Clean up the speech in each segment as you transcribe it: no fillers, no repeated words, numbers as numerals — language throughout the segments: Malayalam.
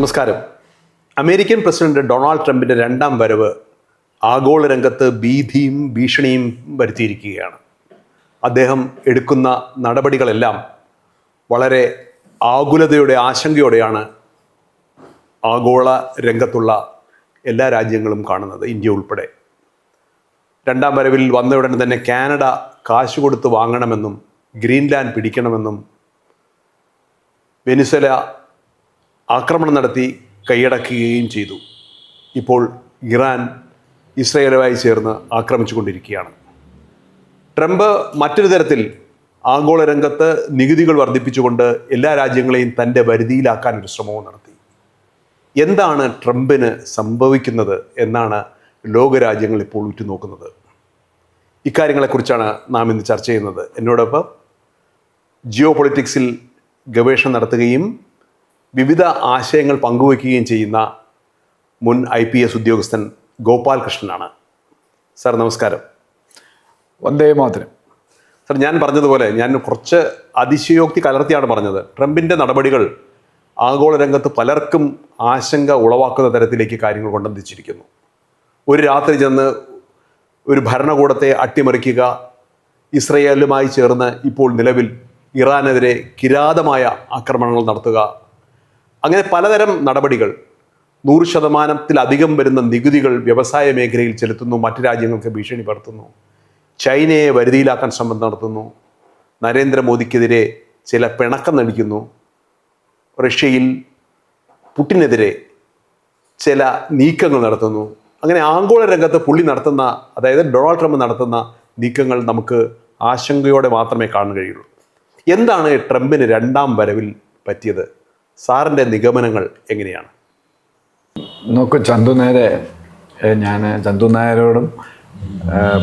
നമസ്കാരം. അമേരിക്കൻ പ്രസിഡന്റ് ഡൊണാൾഡ് ട്രംപിൻ്റെ രണ്ടാം വരവ് ആഗോള രംഗത്ത് ഭീതിയും ഭീഷണിയും വരുത്തിയിരിക്കുകയാണ്. അദ്ദേഹം എടുക്കുന്ന നടപടികളെല്ലാം വളരെ ആകുലതയോടെ ആശങ്കയോടെയാണ് ആഗോള രംഗത്തുള്ള എല്ലാ രാജ്യങ്ങളും കാണുന്നത്, ഇന്ത്യ ഉൾപ്പെടെ. രണ്ടാം വരവിൽ വന്ന ഉടനെ തന്നെ കാനഡ കാശ് കൊടുത്ത് വാങ്ങണമെന്നും ഗ്രീൻലാൻഡ് പിടിക്കണമെന്നും വെനിസ്വേല ആക്രമണം നടത്തി കൈയടക്കുകയും ചെയ്തു. ഇപ്പോൾ ഇറാൻ ഇസ്രയേലുമായി ചേർന്ന് ആക്രമിച്ചുകൊണ്ടിരിക്കുകയാണ്. ട്രംപ് മറ്റൊരു തരത്തിൽ ആഗോള രംഗത്ത് നികുതികൾ വർദ്ധിപ്പിച്ചുകൊണ്ട് എല്ലാ രാജ്യങ്ങളെയും തൻ്റെ വരുതിയിലാക്കാൻ ഒരു ശ്രമവും നടത്തി. എന്താണ് ട്രംപിന് സംഭവിക്കുന്നത് എന്നാണ് ലോകരാജ്യങ്ങൾ ഇപ്പോൾ ഉറ്റുനോക്കുന്നത്. ഇക്കാര്യങ്ങളെക്കുറിച്ചാണ് നാം ഇന്ന് ചർച്ച ചെയ്യുന്നത്. എന്നോടൊപ്പം ജിയോ പൊളിറ്റിക്സിൽ ഗവേഷണം നടത്തുകയും വിവിധ ആശയങ്ങൾ പങ്കുവയ്ക്കുകയും ചെയ്യുന്ന മുൻ IPS ഉദ്യോഗസ്ഥൻ ഗോപാൽ കൃഷ്ണനാണ്. സാർ നമസ്കാരം. വന്ദേ മാതരം. സാർ, ഞാൻ പറഞ്ഞതുപോലെ ഞാൻ കുറച്ച് അതിശയോക്തി കലർത്തിയാണ് പറഞ്ഞത്. ട്രംപിൻ്റെ നടപടികൾ ആഗോള രംഗത്ത് പലർക്കും ആശങ്ക ഉളവാക്കുന്ന തരത്തിലേക്ക് കാര്യങ്ങൾ കൊണ്ടെത്തിച്ചിരിക്കുന്നു. ഒരു രാത്രി ചെന്ന് ഒരു ഭരണകൂടത്തെ അട്ടിമറിക്കുക, ഇസ്രയേലുമായി ചേർന്ന് ഇപ്പോൾ നിലവിൽ ഇറാനെതിരെ കിരാതമായ ആക്രമണങ്ങൾ നടത്തുക, അങ്ങനെ പലതരം നടപടികൾ. 100% വരുന്ന നികുതികൾ വ്യവസായ മേഖലയിൽ ചെലുത്തുന്നു, മറ്റു രാജ്യങ്ങൾക്ക് ഭീഷണി പരത്തുന്നു, ചൈനയെ വരുതിയിലാക്കാൻ ശ്രമം നടത്തുന്നു, നരേന്ദ്രമോദിക്കെതിരെ ചില പിണക്കം നടിക്കുന്നു, റഷ്യയിൽ പുടിനെതിരെ ചില നീക്കങ്ങൾ നടത്തുന്നു. അങ്ങനെ ആഗോള രംഗത്ത് പുള്ളി നടത്തുന്ന, അതായത് ഡൊണാൾഡ് ട്രംപ് നടത്തുന്ന നീക്കങ്ങൾ നമുക്ക് ആശങ്കയോടെ മാത്രമേ കാണാൻ കഴിയുള്ളൂ. എന്താണ് ട്രംപിന് രണ്ടാം വരവിൽ പറ്റിയത്? സാറിൻ്റെ നിഗമനങ്ങൾ എങ്ങനെയാണ്? നോക്കൂ, ചന്തു നായരോടും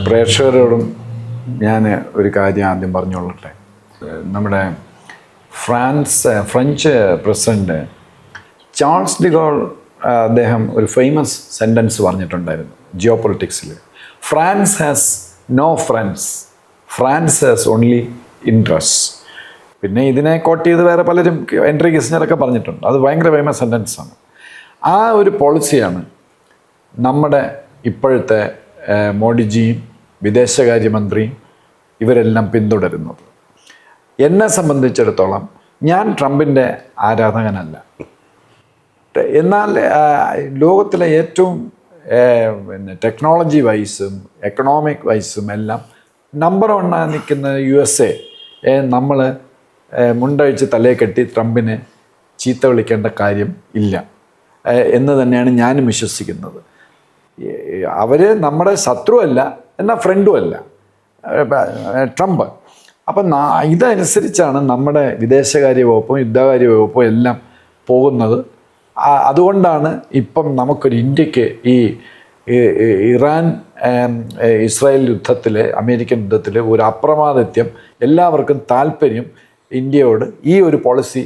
പ്രേക്ഷകരോടും ഞാൻ ഒരു കാര്യം ആദ്യം പറഞ്ഞുകൊള്ളട്ടെ. നമ്മുടെ ഫ്രഞ്ച് പ്രസിഡന്റ് ചാൾസ് ഡിഗോൾ അദ്ദേഹം ഒരു ഫേമസ് സെൻറ്റൻസ് പറഞ്ഞിട്ടുണ്ടായിരുന്നു ജിയോ പൊളിറ്റിക്സിൽ. France has no friends, France has only interest. പിന്നെ ഇതിനെ കോട്ട് ചെയ്ത് വേറെ പലരും, ഹെൻറി കിസിഞ്ചറൊക്കെ പറഞ്ഞിട്ടുണ്ട്. അത് ഭയങ്കര ഫേമസ് സെൻറ്റൻസാണ്. ആ ഒരു പോളിസിയാണ് നമ്മുടെ ഇപ്പോഴത്തെ മോഡിജിയും വിദേശകാര്യമന്ത്രിയും ഇവരെല്ലാം പിന്തുടരുന്നത്. എന്നെ സംബന്ധിച്ചിടത്തോളം ഞാൻ ട്രംപിൻ്റെ ആരാധകനല്ല. എന്നാൽ ലോകത്തിലെ ഏറ്റവും ടെക്നോളജി വൈസും എക്കണോമിക് വൈസും എല്ലാം നമ്പർ 1 നിൽക്കുന്ന USA നമ്മൾ മുണ്ടഴിച്ച് തലയെ കെട്ടി ട്രംപിനെ ചീത്ത വിളിക്കേണ്ട കാര്യം ഇല്ല എന്ന് തന്നെയാണ് ഞാനും വിശ്വസിക്കുന്നത്. അവർ നമ്മുടെ ശത്രുവല്ല, എന്നാൽ ഫ്രണ്ടുമല്ല ട്രംപ്. അപ്പം ഇതനുസരിച്ചാണ് നമ്മുടെ വിദേശകാര്യ വകുപ്പും യുദ്ധകാര്യ വകുപ്പും എല്ലാം പോകുന്നത്. അതുകൊണ്ടാണ് ഇപ്പം നമുക്കൊരു ഇന്ത്യക്ക് ഈ ഇറാൻ ഇസ്രായേൽ യുദ്ധത്തിൽ, അമേരിക്കൻ യുദ്ധത്തിൽ ഒരു അപ്രമാദിത്യം, എല്ലാവർക്കും താല്പര്യം ഇന്ത്യയോട് ഈ ഒരു പോളിസി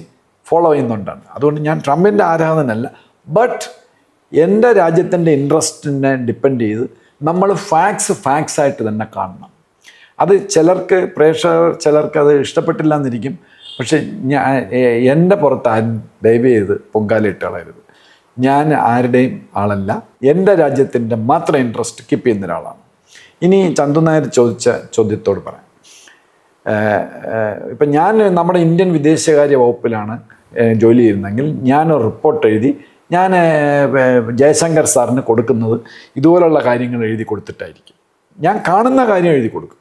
ഫോളോ ചെയ്യുന്നുണ്ടാണ്. അതുകൊണ്ട് ഞാൻ ട്രംപിൻ്റെ ആരാധനല്ല. ബട്ട് എൻ്റെ രാജ്യത്തിൻ്റെ ഇൻട്രസ്റ്റിനെ ഡിപ്പെൻഡ് ചെയ്ത് നമ്മൾ ഫാക്ട്സ് ആയിട്ട് തന്നെ കാണണം. അത് ചിലർക്ക് അത് ഇഷ്ടപ്പെട്ടില്ല എന്നിരിക്കും. പക്ഷെ എൻ്റെ പുറത്ത് ആരും ദയവ് ചെയ്ത് പൊങ്കാലയിട്ട് കളയരുത്. ഞാൻ ആരുടെയും ആളല്ല. എൻ്റെ രാജ്യത്തിൻ്റെ മാത്രം ഇൻട്രസ്റ്റ് കീപ്പ് ചെയ്യുന്ന ഒരാളാണ്. ഇനി ചന്തു നായർ ചോദിച്ച ചോദ്യത്തോട് പറയാം. ഇപ്പം ഞാൻ നമ്മുടെ ഇന്ത്യൻ വിദേശകാര്യ വകുപ്പിലാണ് ജോലി ചെയ്യുന്നതെങ്കിൽ ഞാനൊരു റിപ്പോർട്ട് എഴുതി ഞാൻ ജയശങ്കർ സാറിന് കൊടുക്കുന്നത് ഇതുപോലുള്ള കാര്യങ്ങൾ എഴുതി കൊടുത്തിട്ടായിരിക്കും. ഞാൻ കാണുന്ന കാര്യം എഴുതി കൊടുക്കും.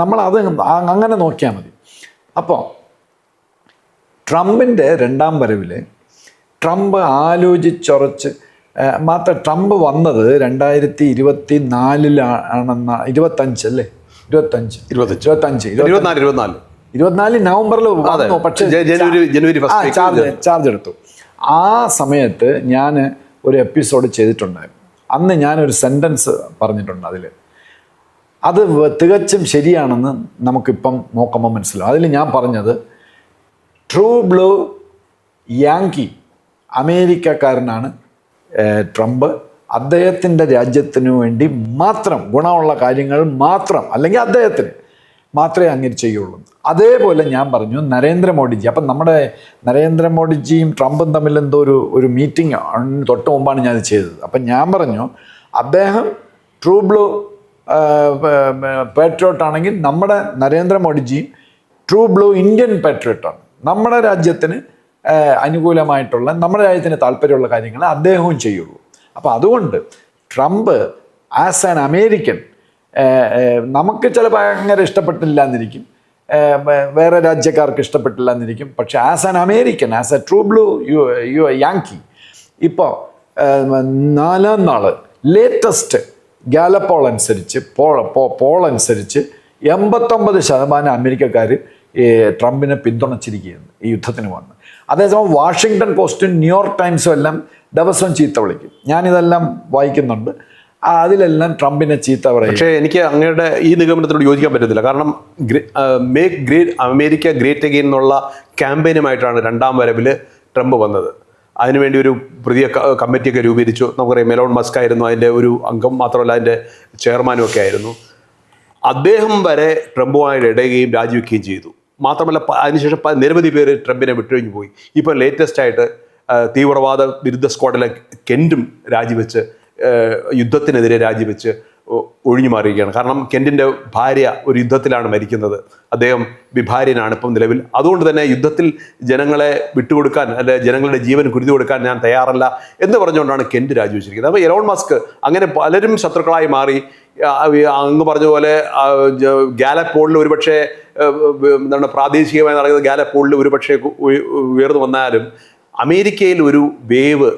നമ്മളത് അങ്ങനെ നോക്കിയാൽ മതി. അപ്പോൾ ട്രംപിൻ്റെ രണ്ടാം വരവിൽ ട്രംപ് ആലോചിച്ചുറച്ച് മാത്രം ട്രംപ് വന്നത് 2024 25 നവംബറിൽ വന്നു. പക്ഷേ ജനുവരി ചാർജ് എടുത്തു. ആ സമയത്ത് ഞാൻ ഒരു എപ്പിസോഡ് ചെയ്തിട്ടുണ്ടായിരുന്നു. അന്ന് ഞാനൊരു സെൻറ്റൻസ് പറഞ്ഞിട്ടുണ്ട്. അത് തികച്ചും ശരിയാണെന്ന് നമുക്കിപ്പം നോക്കുമ്പോൾ മനസ്സിലാവും. അതിൽ ഞാൻ പറഞ്ഞത്, ട്രൂ ബ്ലൂ യാങ്കി അമേരിക്കക്കാരനാണ് ട്രംപ്. അദ്ദേഹത്തിൻ്റെ രാജ്യത്തിനു വേണ്ടി മാത്രം, ഗുണമുള്ള കാര്യങ്ങൾ മാത്രം, അല്ലെങ്കിൽ അദ്ദേഹത്തിന് മാത്രമേ അങ്ങനെ ചെയ്യുള്ളൂ. അതേപോലെ ഞാൻ പറഞ്ഞു നരേന്ദ്രമോദിജി, അപ്പം നമ്മുടെ നരേന്ദ്രമോദിജിയും ട്രംപും തമ്മിൽ എന്തോ ഒരു മീറ്റിംഗ് തൊട്ട് മുമ്പാണ് ഞാൻ ചെയ്തത്. അപ്പം ഞാൻ പറഞ്ഞു അദ്ദേഹം ട്രൂ ബ്ലൂ പാട്രിയോട്ട് ആണെങ്കിൽ നമ്മുടെ നരേന്ദ്രമോദിജിയും ട്രൂ ബ്ലൂ ഇന്ത്യൻ പാട്രിയോട്ടാണ്. നമ്മുടെ രാജ്യത്തിന് അനുകൂലമായിട്ടുള്ള, നമ്മുടെ രാജ്യത്തിന് താല്പര്യമുള്ള കാര്യങ്ങൾ അദ്ദേഹവും ചെയ്യുള്ളൂ. അപ്പോൾ അതുകൊണ്ട് ട്രംപ് ആസ് ആൻ അമേരിക്കൻ നമുക്ക് ചിലപ്പോൾ അങ്ങനെ ഇഷ്ടപ്പെട്ടില്ല എന്നിരിക്കും, വേറെ രാജ്യക്കാർക്ക് ഇഷ്ടപ്പെട്ടില്ല എന്നിരിക്കും. പക്ഷെ as an American, as A true blue Yankee, ഇപ്പോൾ 4-ാം നാള് ലേറ്റസ്റ്റ് ഗാലപ്പ് പോൾ അനുസരിച്ച് പോൾ അനുസരിച്ച് 89% അമേരിക്കക്കാർ ട്രംപിനെ പിന്തുണച്ചിരിക്കുകയാണ് ഈ യുദ്ധത്തിന് വന്ന്. അതേസമയം വാഷിങ്ടൺ പോസ്റ്റും ന്യൂയോർക്ക് ടൈംസും എല്ലാം ദിവസവും ചീത്ത വിളിക്കും. ഞാനിതെല്ലാം വായിക്കുന്നുണ്ട്. അതിലെല്ലാം ട്രംപിനെ ചീത്ത പറയും. പക്ഷേ എനിക്ക് അങ്ങയുടെ ഈ നിഗമനത്തിനോട് യോജിക്കാൻ പറ്റത്തില്ല. കാരണം make great America great again എന്നുള്ള ക്യാമ്പയിനുമായിട്ടാണ് 2ാം വരവിൽ ട്രംപ് വന്നത്. അതിനുവേണ്ടി ഒരു പുതിയ കമ്മിറ്റിയൊക്കെ രൂപീകരിച്ചു. നമുക്കറിയാം എലോൺ മസ്ക് ആയിരുന്നു അതിൻ്റെ ഒരു അംഗം, മാത്രമല്ല അതിൻ്റെ ചെയർമാനും ഒക്കെ ആയിരുന്നു. അദ്ദേഹം വരെ ട്രംപുമായിട്ട് ഇടയുകയും രാജിവെക്കുകയും ചെയ്തു. മാത്രമല്ല അതിനുശേഷം നിരവധി പേര് ട്രംപിനെ വിട്ടുകഴിഞ്ഞു പോയി. ഇപ്പോൾ ലേറ്റസ്റ്റ് ആയിട്ട് തീവ്രവാദ വിരുദ്ധ സ്ക്വാഡിലെ കെൻറ്റും രാജിവെച്ച് യുദ്ധത്തിനെതിരെ രാജിവെച്ച് ഒഴിഞ്ഞു മാറുകയാണ്. കാരണം കെൻറ്റിൻ്റെ ഭാര്യ ഒരു യുദ്ധത്തിലാണ് മരിക്കുന്നത്. അദ്ദേഹം വിഭാര്യനാണ് ഇപ്പം നിലവിൽ. അതുകൊണ്ട് തന്നെ യുദ്ധത്തിൽ ജനങ്ങളെ വിട്ടുകൊടുക്കാൻ, അല്ലെ ജനങ്ങളുടെ ജീവൻ കുരുതി കൊടുക്കാൻ ഞാൻ തയ്യാറല്ല എന്ന് പറഞ്ഞുകൊണ്ടാണ് കെൻറ്റ് രാജിവെച്ചിരിക്കുന്നത്. അപ്പോൾ എലോൺ മസ്ക് അങ്ങനെ പലരും ശത്രുക്കളായി മാറി. അങ്ങ് പറഞ്ഞ പോലെ ഗാലപ്പ് പോളിൽ ഒരുപക്ഷെ എന്താണ് പ്രാദേശികമായി നടക്കുന്ന ഗാലപ്പ് പോളിൽ ഒരുപക്ഷെ ഉയർന്നു വന്നാലും അമേരിക്കയിൽ ഒരു വേവ്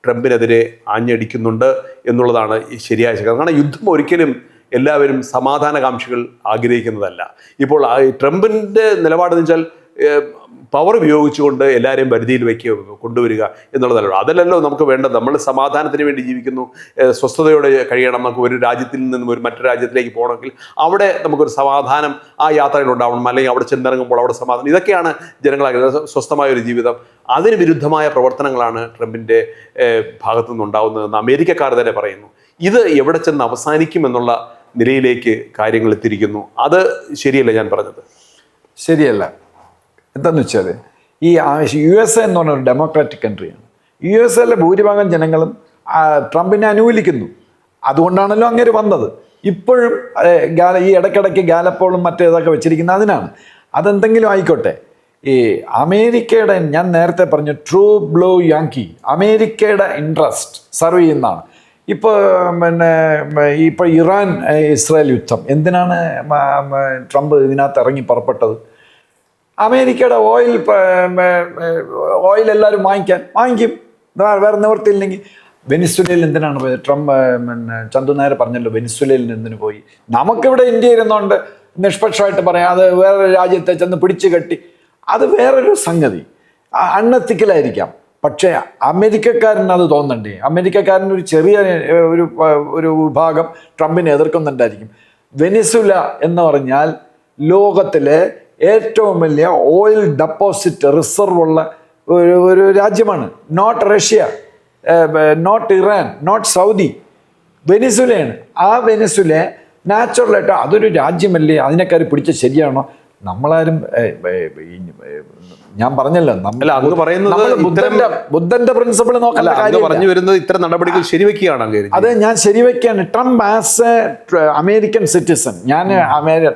ട്രംപിനെതിരെ ആഞ്ഞടിക്കുന്നുണ്ട് എന്നുള്ളതാണ് ശരിയായ ശരി. കാരണം യുദ്ധം ഒരിക്കലും എല്ലാവരും സമാധാനകാംക്ഷികൾ ആഗ്രഹിക്കുന്നതല്ല. ഇപ്പോൾ ട്രംപിൻ്റെ നിലപാടെന്ന് വെച്ചാൽ പവർ ഉപയോഗിച്ചുകൊണ്ട് എല്ലാവരെയും പരിധിയിൽ കൊണ്ടുവരിക എന്നുള്ളതല്ലോ. അതല്ലല്ലോ നമുക്ക് വേണ്ടത്. നമ്മൾ സമാധാനത്തിന് വേണ്ടി ജീവിക്കുന്നു, സ്വസ്ഥതയോടെ കഴിയണം. നമുക്ക് ഒരു രാജ്യത്തിൽ നിന്നും മറ്റൊരു രാജ്യത്തിലേക്ക് പോകണമെങ്കിൽ അവിടെ നമുക്കൊരു സമാധാനം ആ യാത്രയിലുണ്ടാവണം, അല്ലെങ്കിൽ അവിടെ ചെന്നിറങ്ങുമ്പോൾ അവിടെ സമാധാനം. ഇതൊക്കെയാണ് ജനങ്ങളാഗ്രഹിക്കുന്നത്, സ്വസ്ഥമായൊരു ജീവിതം. അതിന് വിരുദ്ധമായ പ്രവർത്തനങ്ങളാണ് ട്രംപിൻ്റെ ഭാഗത്തു നിന്നുണ്ടാവുന്നതെന്ന് അമേരിക്കക്കാർ തന്നെ പറയുന്നു. ഇത് എവിടെ ചെന്ന് അവസാനിക്കുമെന്നുള്ള നിലയിലേക്ക് കാര്യങ്ങൾ എത്തിയിരിക്കുന്നു. അത് ശരിയല്ല ഞാൻ പറഞ്ഞത്. ശരിയല്ല. എന്താണെന്ന് വെച്ചാൽ ഈ USA എന്ന് പറഞ്ഞ ഒരു ഡെമോക്രാറ്റിക് കൺട്രിയാണ്. USA ഭൂരിഭാഗം ജനങ്ങളും ട്രംപിനെ അനുകൂലിക്കുന്നു. അതുകൊണ്ടാണല്ലോ അങ്ങനെ വന്നത്. ഇപ്പോഴും ഈ ഇടയ്ക്കിടയ്ക്ക് ഗാലപ്പോളും മറ്റേതൊക്കെ വെച്ചിരിക്കുന്നത് അതിനാണ്. അതെന്തെങ്കിലും ആയിക്കോട്ടെ, ഈ അമേരിക്കയുടെ, ഞാൻ നേരത്തെ പറഞ്ഞു ട്രൂ ബ്ലൂ യാങ്കി, അമേരിക്കയുടെ ഇൻട്രസ്റ്റ് സെർവ് ചെയ്യുന്നതാണ്. ഇപ്പോൾ ഇപ്പോൾ ഇറാൻ ഇസ്രായേൽ യുദ്ധം എന്തിനാണ് ട്രംപ് ഇതിനകത്ത് ഇറങ്ങി പുറപ്പെട്ടത്? അമേരിക്കയുടെ ഓയിൽ എല്ലാവരും വാങ്ങിക്കും, വേറെ നിവൃത്തിയില്ലെങ്കിൽ. വെനിസ്വലയിൽ എന്തിനാണ് പോയത് ട്രംപ്? ചന്തു നായർ പറഞ്ഞല്ലോ, വെനിസ്വലയിൽ എന്തിനു പോയി? നമുക്കിവിടെ ഇന്ത്യ ഇരുന്നുകൊണ്ട് നിഷ്പക്ഷമായിട്ട് പറയാം, അത് വേറൊരു രാജ്യത്തെ ചെന്ന് പിടിച്ചു കെട്ടി, അത് വേറൊരു സംഗതി, അൺഎത്തിക്കലായിരിക്കാം. പക്ഷേ അമേരിക്കക്കാരന് അത് തോന്നണ്ടേ? അമേരിക്കക്കാരന് ഒരു ചെറിയ ഒരു വിഭാഗം ട്രംപിനെ എതിർക്കുന്നുണ്ടായിരിക്കും. വെനിസ്വല എന്ന് പറഞ്ഞാൽ ലോകത്തിലെ ഏറ്റവും വലിയ ഓയിൽ ഡെപ്പോസിറ്റ് റിസർവ് ഉള്ള ഒരു രാജ്യമാണ്. Not Russia, not Iran, not Saudi, വെനിസ്വലയാണ്. ആ വെനിസ്വല നാച്ചുറലായിട്ട് അതൊരു രാജ്യമല്ലേ, അതിനെക്കാര് പിടിച്ച ശരിയാണോ? നമ്മളാരും, ഞാൻ പറഞ്ഞല്ലോ, ബുദ്ധന്റെ പ്രിൻസിപ്പിൾ നോക്കല്ല. പറഞ്ഞു വരുന്നത് ഇത്തരം നടപടികൾ ശരിവെക്കുകയാണ്. അത് ഞാൻ ശരിവെക്കുകയാണ്. Trump as a American citizen, ഞാൻ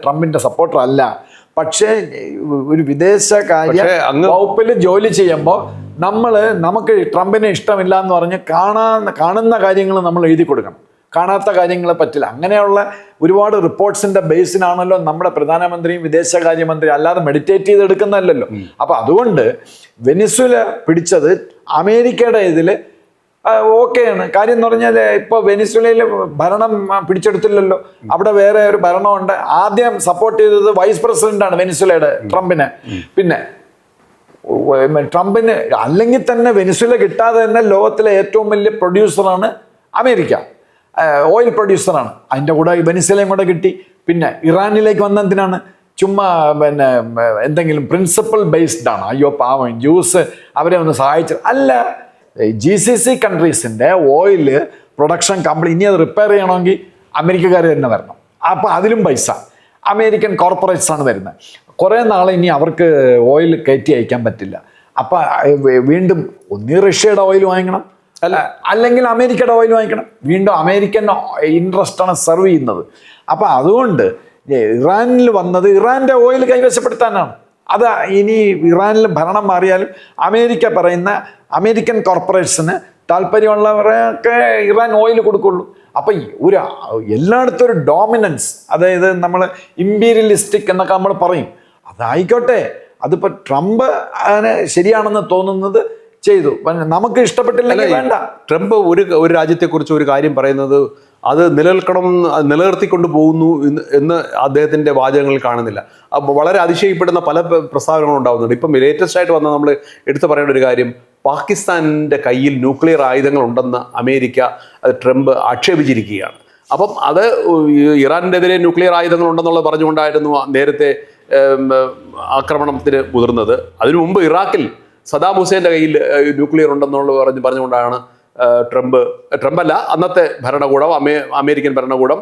ട്രംപിന്റെ സപ്പോർട്ടർ അല്ല. പക്ഷേ ഒരു വിദേശകാര്യ വകുപ്പിൽ ജോലി ചെയ്യുമ്പോൾ നമുക്ക് ട്രംപിനെ ഇഷ്ടമില്ല എന്ന് പറഞ്ഞ് കാണുന്ന കാര്യങ്ങൾ നമ്മൾ എഴുതി കൊടുക്കണം, കാണാത്ത കാര്യങ്ങളെ പറ്റില്ല. അങ്ങനെയുള്ള ഒരുപാട് റിപ്പോർട്ട്സിന്റെ ബേസിനാണല്ലോ നമ്മുടെ പ്രധാനമന്ത്രിയും വിദേശകാര്യമന്ത്രി, അല്ലാതെ മെഡിറ്റേറ്റ് ചെയ്തെടുക്കുന്നതല്ലല്ലോ. അപ്പൊ അതുകൊണ്ട് വെനിസ്വല പിടിച്ചത് അമേരിക്കയുടെ ഇതിൽ ഓക്കെയാണ്. കാര്യം എന്ന് പറഞ്ഞാൽ ഇപ്പോൾ വെനിസ്വലയിൽ ഭരണം പിടിച്ചെടുത്തില്ലല്ലോ, അവിടെ വേറെ ഒരു ഭരണമുണ്ട്. ആദ്യം സപ്പോർട്ട് ചെയ്തത് വൈസ് പ്രസിഡന്റാണ് വെനിസ്വലയുടെ, ട്രംപിന്. പിന്നെ ട്രംപിന് അല്ലെങ്കിൽ തന്നെ വെനിസ്വല കിട്ടാതെ തന്നെ ലോകത്തിലെ ഏറ്റവും വലിയ പ്രൊഡ്യൂസറാണ് അമേരിക്ക, ഓയിൽ പ്രൊഡ്യൂസറാണ്. അതിൻ്റെ കൂടെ വെനിസ്വലയും കൂടെ കിട്ടി. പിന്നെ ഇറാനിലേക്ക് വന്നതിനാണ് ചുമ്മാ എന്തെങ്കിലും പ്രിൻസിപ്പൽ ബേസ്ഡ് ആണ്. അയ്യോ പാവം ജ്യൂസ് അവരെ ഒന്ന് സഹായിച്ചു അല്ല. GCC കൺട്രീസിൻ്റെ ഓയിൽ പ്രൊഡക്ഷൻ കമ്പനി ഇനി അത് റിപ്പയർ ചെയ്യണമെങ്കിൽ അമേരിക്കക്കാർ തന്നെ വരണം. അപ്പോൾ അതിലും പൈസ. അമേരിക്കൻ കോർപ്പറേറ്റ്സ് ആണ് വരുന്നത്. കുറേ നാൾ ഇനി അവർക്ക് ഓയിൽ കയറ്റി അയക്കാൻ പറ്റില്ല. അപ്പം വീണ്ടും ഒന്നീ റഷ്യയുടെ ഓയിൽ വാങ്ങിക്കണം, അല്ലെങ്കിൽ അമേരിക്കയുടെ ഓയിൽ വാങ്ങിക്കണം. വീണ്ടും അമേരിക്കൻ ഇൻട്രസ്റ്റാണ് സെർവ് ചെയ്യുന്നത്. അപ്പം അതുകൊണ്ട് ഇറാനിൽ വന്നത് ഇറാൻ്റെ ഓയിൽ കൈവശപ്പെടുത്താനാണ്. അത് ഇനി ഇറാനിൽ ഭരണം മാറിയാലും അമേരിക്ക പറയുന്ന അമേരിക്കൻ കോർപ്പറേറ്റ്സിന് താല്പര്യമുള്ളവരൊക്കെ ഇറാൻ ഓയിൽ കൊടുക്കുള്ളൂ. അപ്പം ഒരു എല്ലായിടത്തും ഒരു ഡോമിനൻസ്, അതായത് നമ്മൾ ഇമ്പീരിയലിസ്റ്റിക് എന്നൊക്കെ നമ്മൾ പറയും. അതായിക്കോട്ടെ, അതിപ്പോൾ ട്രംപ് അതിന് ശരിയാണെന്ന് തോന്നുന്നത് ചെയ്തു, നമുക്ക് ഇഷ്ടപ്പെട്ടില്ലെങ്കിൽ വേണ്ട. ട്രംപ് ഒരു രാജ്യത്തെക്കുറിച്ച് ഒരു കാര്യം പറയുന്നത് അത് നിലനിർത്തിക്കൊണ്ട് പോകുന്നു എന്ന് അദ്ദേഹത്തിൻ്റെ വാചകങ്ങളിൽ കാണുന്നില്ല. അപ്പോൾ വളരെ അതിശയിപ്പെടുന്ന പല പ്രസ്താവനകളും ഉണ്ടാകുന്നുണ്ട്. ഇപ്പം ലേറ്റസ്റ്റ് ആയിട്ട് വന്ന നമ്മൾ എടുത്തു പറയേണ്ട ഒരു കാര്യം, പാകിസ്ഥാനിൻ്റെ കയ്യിൽ ന്യൂക്ലിയർ ആയുധങ്ങളുണ്ടെന്ന് അമേരിക്ക ട്രംപ് ആക്ഷേപിച്ചിരിക്കുകയാണ്. അപ്പം അത് ഇറാനെതിരെ ന്യൂക്ലിയർ ആയുധങ്ങളുണ്ടെന്നുള്ളത് പറഞ്ഞുകൊണ്ടായിരുന്നു നേരത്തെ ആക്രമണത്തിന് മുതിർന്നത്. അതിനു മുമ്പ് ഇറാഖിൽ സദാം ഹുസൈൻ്റെ കയ്യിൽ ന്യൂക്ലിയർ ഉണ്ടെന്നുള്ളത് പറഞ്ഞുകൊണ്ടാണ് ട്രംപല്ല അന്നത്തെ ഭരണകൂടം, അമേരിക്കൻ ഭരണകൂടം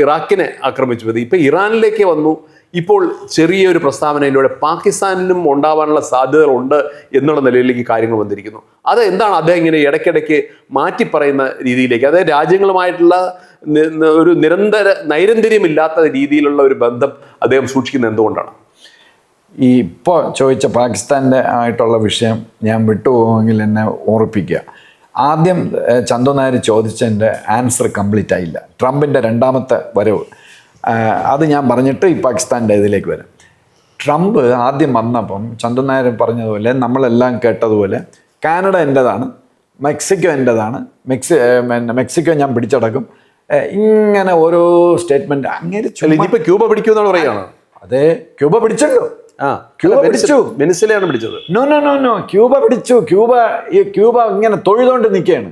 ഇറാഖിനെ ആക്രമിച്ചത്. ഇപ്പം ഇറാനിലേക്ക് വന്നു. ഇപ്പോൾ ചെറിയൊരു പ്രസ്താവനയിലൂടെ പാകിസ്ഥാനിലും ഉണ്ടാവാനുള്ള സാധ്യതകളുണ്ട് എന്നുള്ള നിലയിലേക്ക് കാര്യങ്ങൾ വന്നിരിക്കുന്നു. അത് എന്താണ് അദ്ദേഹം ഇങ്ങനെ ഇടയ്ക്കിടയ്ക്ക് മാറ്റി പറയുന്ന രീതിയിലേക്ക്, അതായത് രാജ്യങ്ങളുമായിട്ടുള്ള ഒരു നൈരന്തര്യമില്ലാത്ത രീതിയിലുള്ള ഒരു ബന്ധം അദ്ദേഹം സൂക്ഷിക്കുന്നത് എന്തുകൊണ്ടാണ്? ഈ ഇപ്പോൾ ചോദിച്ച പാകിസ്ഥാൻ്റെ ആയിട്ടുള്ള വിഷയം ഞാൻ വിട്ടുപോകുമെങ്കിൽ എന്നെ ഓർപ്പിക്കുക. ആദ്യം ചന്തു നായർ ചോദിച്ചതിൻ്റെ ആൻസർ കംപ്ലീറ്റ് ആയില്ല. ട്രംപിൻ്റെ രണ്ടാമത്തെ വരവ്, അത് ഞാൻ പറഞ്ഞിട്ട് ഈ പാകിസ്ഥാൻ്റെ ഇതിലേക്ക് വരാം. ട്രംപ് ആദ്യം വന്നപ്പം ചന്തു നായർ പറഞ്ഞതുപോലെ, നമ്മളെല്ലാം കേട്ടതുപോലെ, കാനഡ എൻ്റെതാണ്, മെക്സിക്കോ എൻ്റെതാണ്, മെക്സിക്കോ ഞാൻ പിടിച്ചടക്കും, ഇങ്ങനെ ഓരോ സ്റ്റേറ്റ്മെൻറ്റ്. അങ്ങനെ ഇനിയിപ്പോൾ ക്യൂബ പിടിക്കുമെന്നാണ് പറയുകയാണ്. അതെ, ക്യൂബ പിടിച്ചല്ലോ. ക്യൂബ പിടിച്ചു, വെനിസ്വേലയാണ് പിടിച്ചത്. No no no no Cuba പിടിച്ചു. ക്യൂബ ഇങ്ങനെ തൊഴുതോണ്ട് നിൽക്കുകയാണ്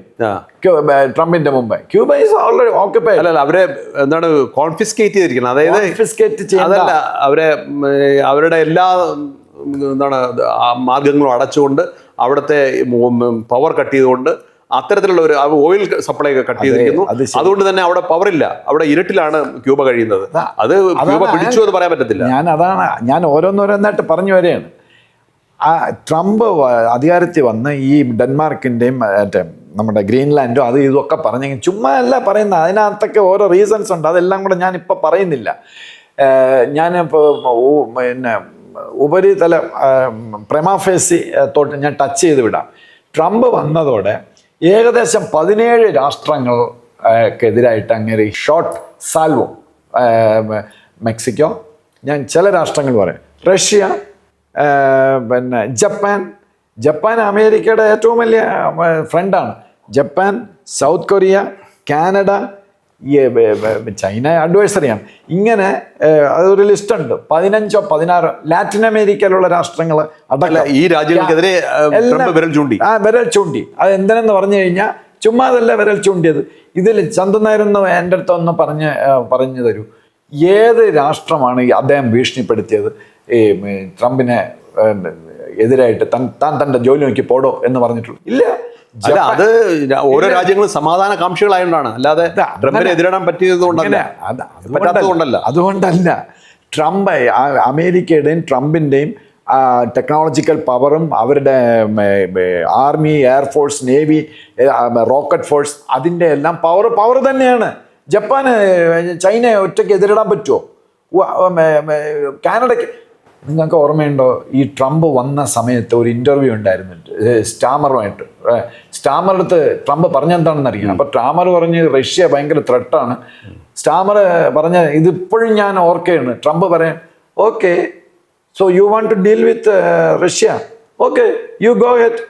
ട്രംപിന്റെ മുമ്പ്. Cuba is already occupied. അല്ല, അവരെ എന്താണ് കോൺഫിസ്കേറ്റ് ചെയ്തിരിക്കുന്നത്, അതായത് അതല്ല, അവരുടെ എല്ലാ മാർഗങ്ങളും അടച്ചുകൊണ്ട് അവിടുത്തെ പവർ കട്ട് ചെയ്തുകൊണ്ട് അത്തരത്തിലുള്ള ഒരു ഓയിൽ സപ്ലൈ ഒക്കെ കട്ട് ചെയ്തിരിക്കുന്നു. അതുകൊണ്ട് തന്നെ അവിടെ പവറില്ല, അവിടെ ഇരുട്ടിലാണ് ക്യൂബ കഴിയുന്നത്. അത് ക്യൂബ പിടിച്ചു എന്ന് പറയാൻ പറ്റത്തില്ല. ഞാൻ ഓരോന്നോരോന്നായിട്ട് പറഞ്ഞു വരികയാണ്. ട്രംപ് അധികാരത്തിൽ വന്ന് ഈ ഡെൻമാർക്കിൻ്റെയും നമ്മുടെ ഗ്രീൻലാൻഡും അത് ഇതൊക്കെ പറഞ്ഞെങ്കിൽ ചുമ്മാ അല്ല പറയുന്നത്, അതിനകത്തൊക്കെ ഓരോ റീസൺസ് ഉണ്ട്. അതെല്ലാം കൂടെ ഞാനിപ്പോൾ പറയുന്നില്ല. ഞാനിപ്പോൾ പിന്നെ ഉപരിതല പ്രമാഫേസി തൊട്ട് ഞാൻ ടച്ച് ചെയ്ത് വിടാം. ട്രംപ് വന്നതോടെ ഏകദേശം 17 രാഷ്ട്രങ്ങൾക്കെതിരായിട്ട് അങ്ങനെ ഷോർട്ട് സാൽവോ, മെക്സിക്കോ, ഞാൻ ചില രാഷ്ട്രങ്ങൾ പറയാം, റഷ്യ, പിന്നെ ജപ്പാൻ അമേരിക്കയുടെ ഏറ്റവും വലിയ ഫ്രണ്ടാണ്. Japan, South Korea, Canada, China അഡ്വൈസറിയാണ്. ഇങ്ങനെ അതൊരു ലിസ്റ്റുണ്ട്, 15 16 ലാറ്റിൻ അമേരിക്കയിലുള്ള രാഷ്ട്രങ്ങൾ അടക്കം ഈ രാജ്യങ്ങൾക്കെതിരെ വിരൽ ചൂണ്ടി. അത് എന്തിനെന്ന് പറഞ്ഞു കഴിഞ്ഞാൽ ചുമ്മാ അതല്ല വിരൽ ചൂണ്ടിയത്. ഇതിൽ ചന്തു നായരെന്ന് എൻ്റെ അടുത്ത് ഒന്ന് പറഞ്ഞു തരൂ, ഏത് രാഷ്ട്രമാണ് അദ്ദേഹം ഭീഷണിപ്പെടുത്തിയത് ഈ ട്രംപിനെ എതിരായിട്ട് താൻ തൻ്റെ ജോലി നോക്കി പോടോ എന്ന് പറഞ്ഞിട്ടുള്ളൂ? ഇല്ല. അല്ല, അത് ഓരോ രാജ്യങ്ങളും സമാധാന കാംക്ഷികളായതുകൊണ്ടാണ്, അല്ലാതെ ട്രംപിനെ എതിരിടാൻ പറ്റിയതുകൊണ്ടല്ല. അതുകൊണ്ടല്ല. ട്രംപ്, അമേരിക്കയുടെയും ട്രംപിൻ്റെയും ടെക്നോളജിക്കൽ പവറും അവരുടെ army, air force, navy, rocket force, അതിൻ്റെ എല്ലാം പവർ തന്നെയാണ്. ജപ്പാന് ചൈനയെ ഒറ്റയ്ക്ക് എതിരിടാൻ പറ്റുമോ? കാനഡയ്ക്ക് നിങ്ങൾക്ക് ഓർമ്മയുണ്ടോ, ഈ ട്രംപ് വന്ന സമയത്ത് ഒരു ഇൻ്റർവ്യൂ ഉണ്ടായിരുന്നു സ്റ്റാമറുമായിട്ട്. സ്റ്റാമറുടെ അടുത്ത് ട്രംപ് പറഞ്ഞെന്താണെന്ന് അറിയാം. അപ്പോൾ സ്റ്റാമർ പറഞ്ഞ് റഷ്യ ഭയങ്കര ത്രെട്ടാണ്. സ്റ്റാമർ പറഞ്ഞ ഇതിപ്പോഴും ഞാൻ ഓർക്കുകയാണ്. ട്രംപ് പറയാൻ, okay, so you want to deal with Russia, okay, you go head,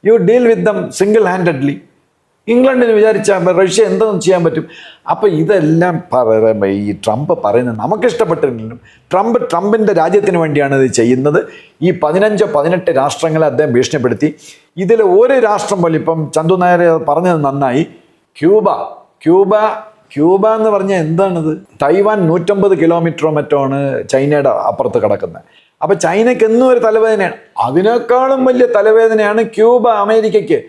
you deal with them single handedly. ഇംഗ്ലണ്ടിന് വിചാരിച്ചാൽ റഷ്യ എന്തൊന്നും ചെയ്യാൻ പറ്റും. അപ്പോൾ ഇതെല്ലാം ഈ ട്രംപ് പറയുന്നത് നമുക്കിഷ്ടപ്പെട്ടില്ലെങ്കിലും ട്രംപിൻ്റെ രാജ്യത്തിന് വേണ്ടിയാണ് ഇത് ചെയ്യുന്നത്. ഈ 15-18 രാഷ്ട്രങ്ങളെ അദ്ദേഹം ഭീഷണിപ്പെടുത്തി. ഇതിൽ ഒരു രാഷ്ട്രം പോലും, ഇപ്പം ചന്തു നായർ പറഞ്ഞത് നന്നായി, ക്യൂബ എന്ന് പറഞ്ഞാൽ എന്താണിത്? തൈവാൻ 150 കിലോമീറ്ററോ മറ്റോ ആണ് ചൈനയുടെ അപ്പുറത്ത് കിടക്കുന്നത്. അപ്പോൾ ചൈനയ്ക്ക് എന്നും ഒരു തലവേദനയാണ്. അതിനേക്കാളും വലിയ തലവേദനയാണ് ക്യൂബ അമേരിക്കയ്ക്ക്.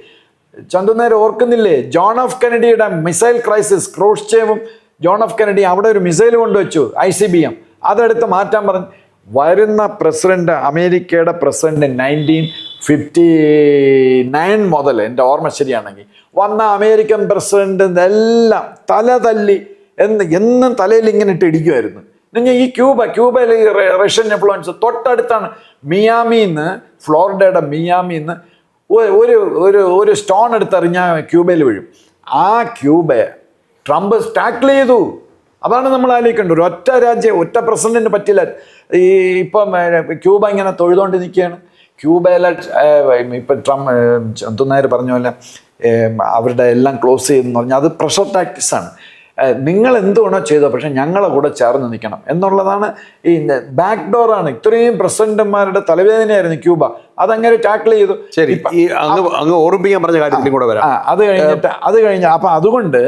ചന്തു നേരെ ഓർക്കുന്നില്ലേ, ജോൺ എഫ് കെനഡിയുടെ മിസൈൽ ക്രൈസിസ്, ക്രൂഷ്ചേവും ജോൺ എഫ് കെനഡി അവിടെ ഒരു മിസൈൽ കൊണ്ടുവച്ചു ICBM, അതെടുത്ത് മാറ്റാൻ പറഞ്ഞു. വരുന്ന പ്രസിഡന്റ്, അമേരിക്കയുടെ പ്രസിഡന്റ് 1959 മുതൽ എൻ്റെ ഓർമ്മ ശരിയാണെങ്കിൽ വന്ന അമേരിക്കൻ പ്രസിഡന്റ് എല്ലാം തല തല്ലി എന്നും തലയിൽ ഇങ്ങനെ ഇട്ട് ഇടിക്കുമായിരുന്നു. ഈ ക്യൂബയിൽ റഷ്യൻ ഇൻഫ്ലുവൻസ് തൊട്ടടുത്താണ്. മിയാമിന്ന്, ഫ്ലോറിഡയുടെ മിയാമിന്ന് ഒരു സ്റ്റോൺ എടുത്തെറിഞ്ഞാൽ ക്യൂബയിൽ വീഴും. ആ ക്യൂബയെ ട്രംപ് ടാക്കിൾ ചെയ്തു. അതാണ് നമ്മൾ ആലോചിക്കേണ്ടത്. ഒറ്റ രാജ്യം, ഒറ്റ പ്രസിഡന്റിന് പറ്റില്ല. ഇപ്പം ക്യൂബ ഇങ്ങനെ തൊഴുതുകൊണ്ട് നിൽക്കുകയാണ്. ക്യൂബയിലെ ഇപ്പം ചന്തുനായർ പറഞ്ഞ പോലെ അവരുടെ എല്ലാം ക്ലോസ് ചെയ്തെന്ന് പറഞ്ഞാൽ അത് പ്രഷർ ടാക്ടിക്സാണ്. നിങ്ങൾ എന്തുവേണോ ചെയ്തോ, പക്ഷെ ഞങ്ങളെ കൂടെ ചേർന്ന് നിൽക്കണം എന്നുള്ളതാണ്. ഈ ബാക്ക് ഡോറാണ്. ഇത്രയും പ്രസിഡന്റുമാരുടെ തലവേദനയായിരുന്നു ക്യൂബ, അതങ്ങനെ ടാക്കിൾ ചെയ്തു. ശരി, അങ്ങ് ഓർമ്മിപ്പിക്കാൻ പറഞ്ഞ കാര്യത്തിലും കൂടെ വരാം. അത് കഴിഞ്ഞ് അപ്പം അതുകൊണ്ട്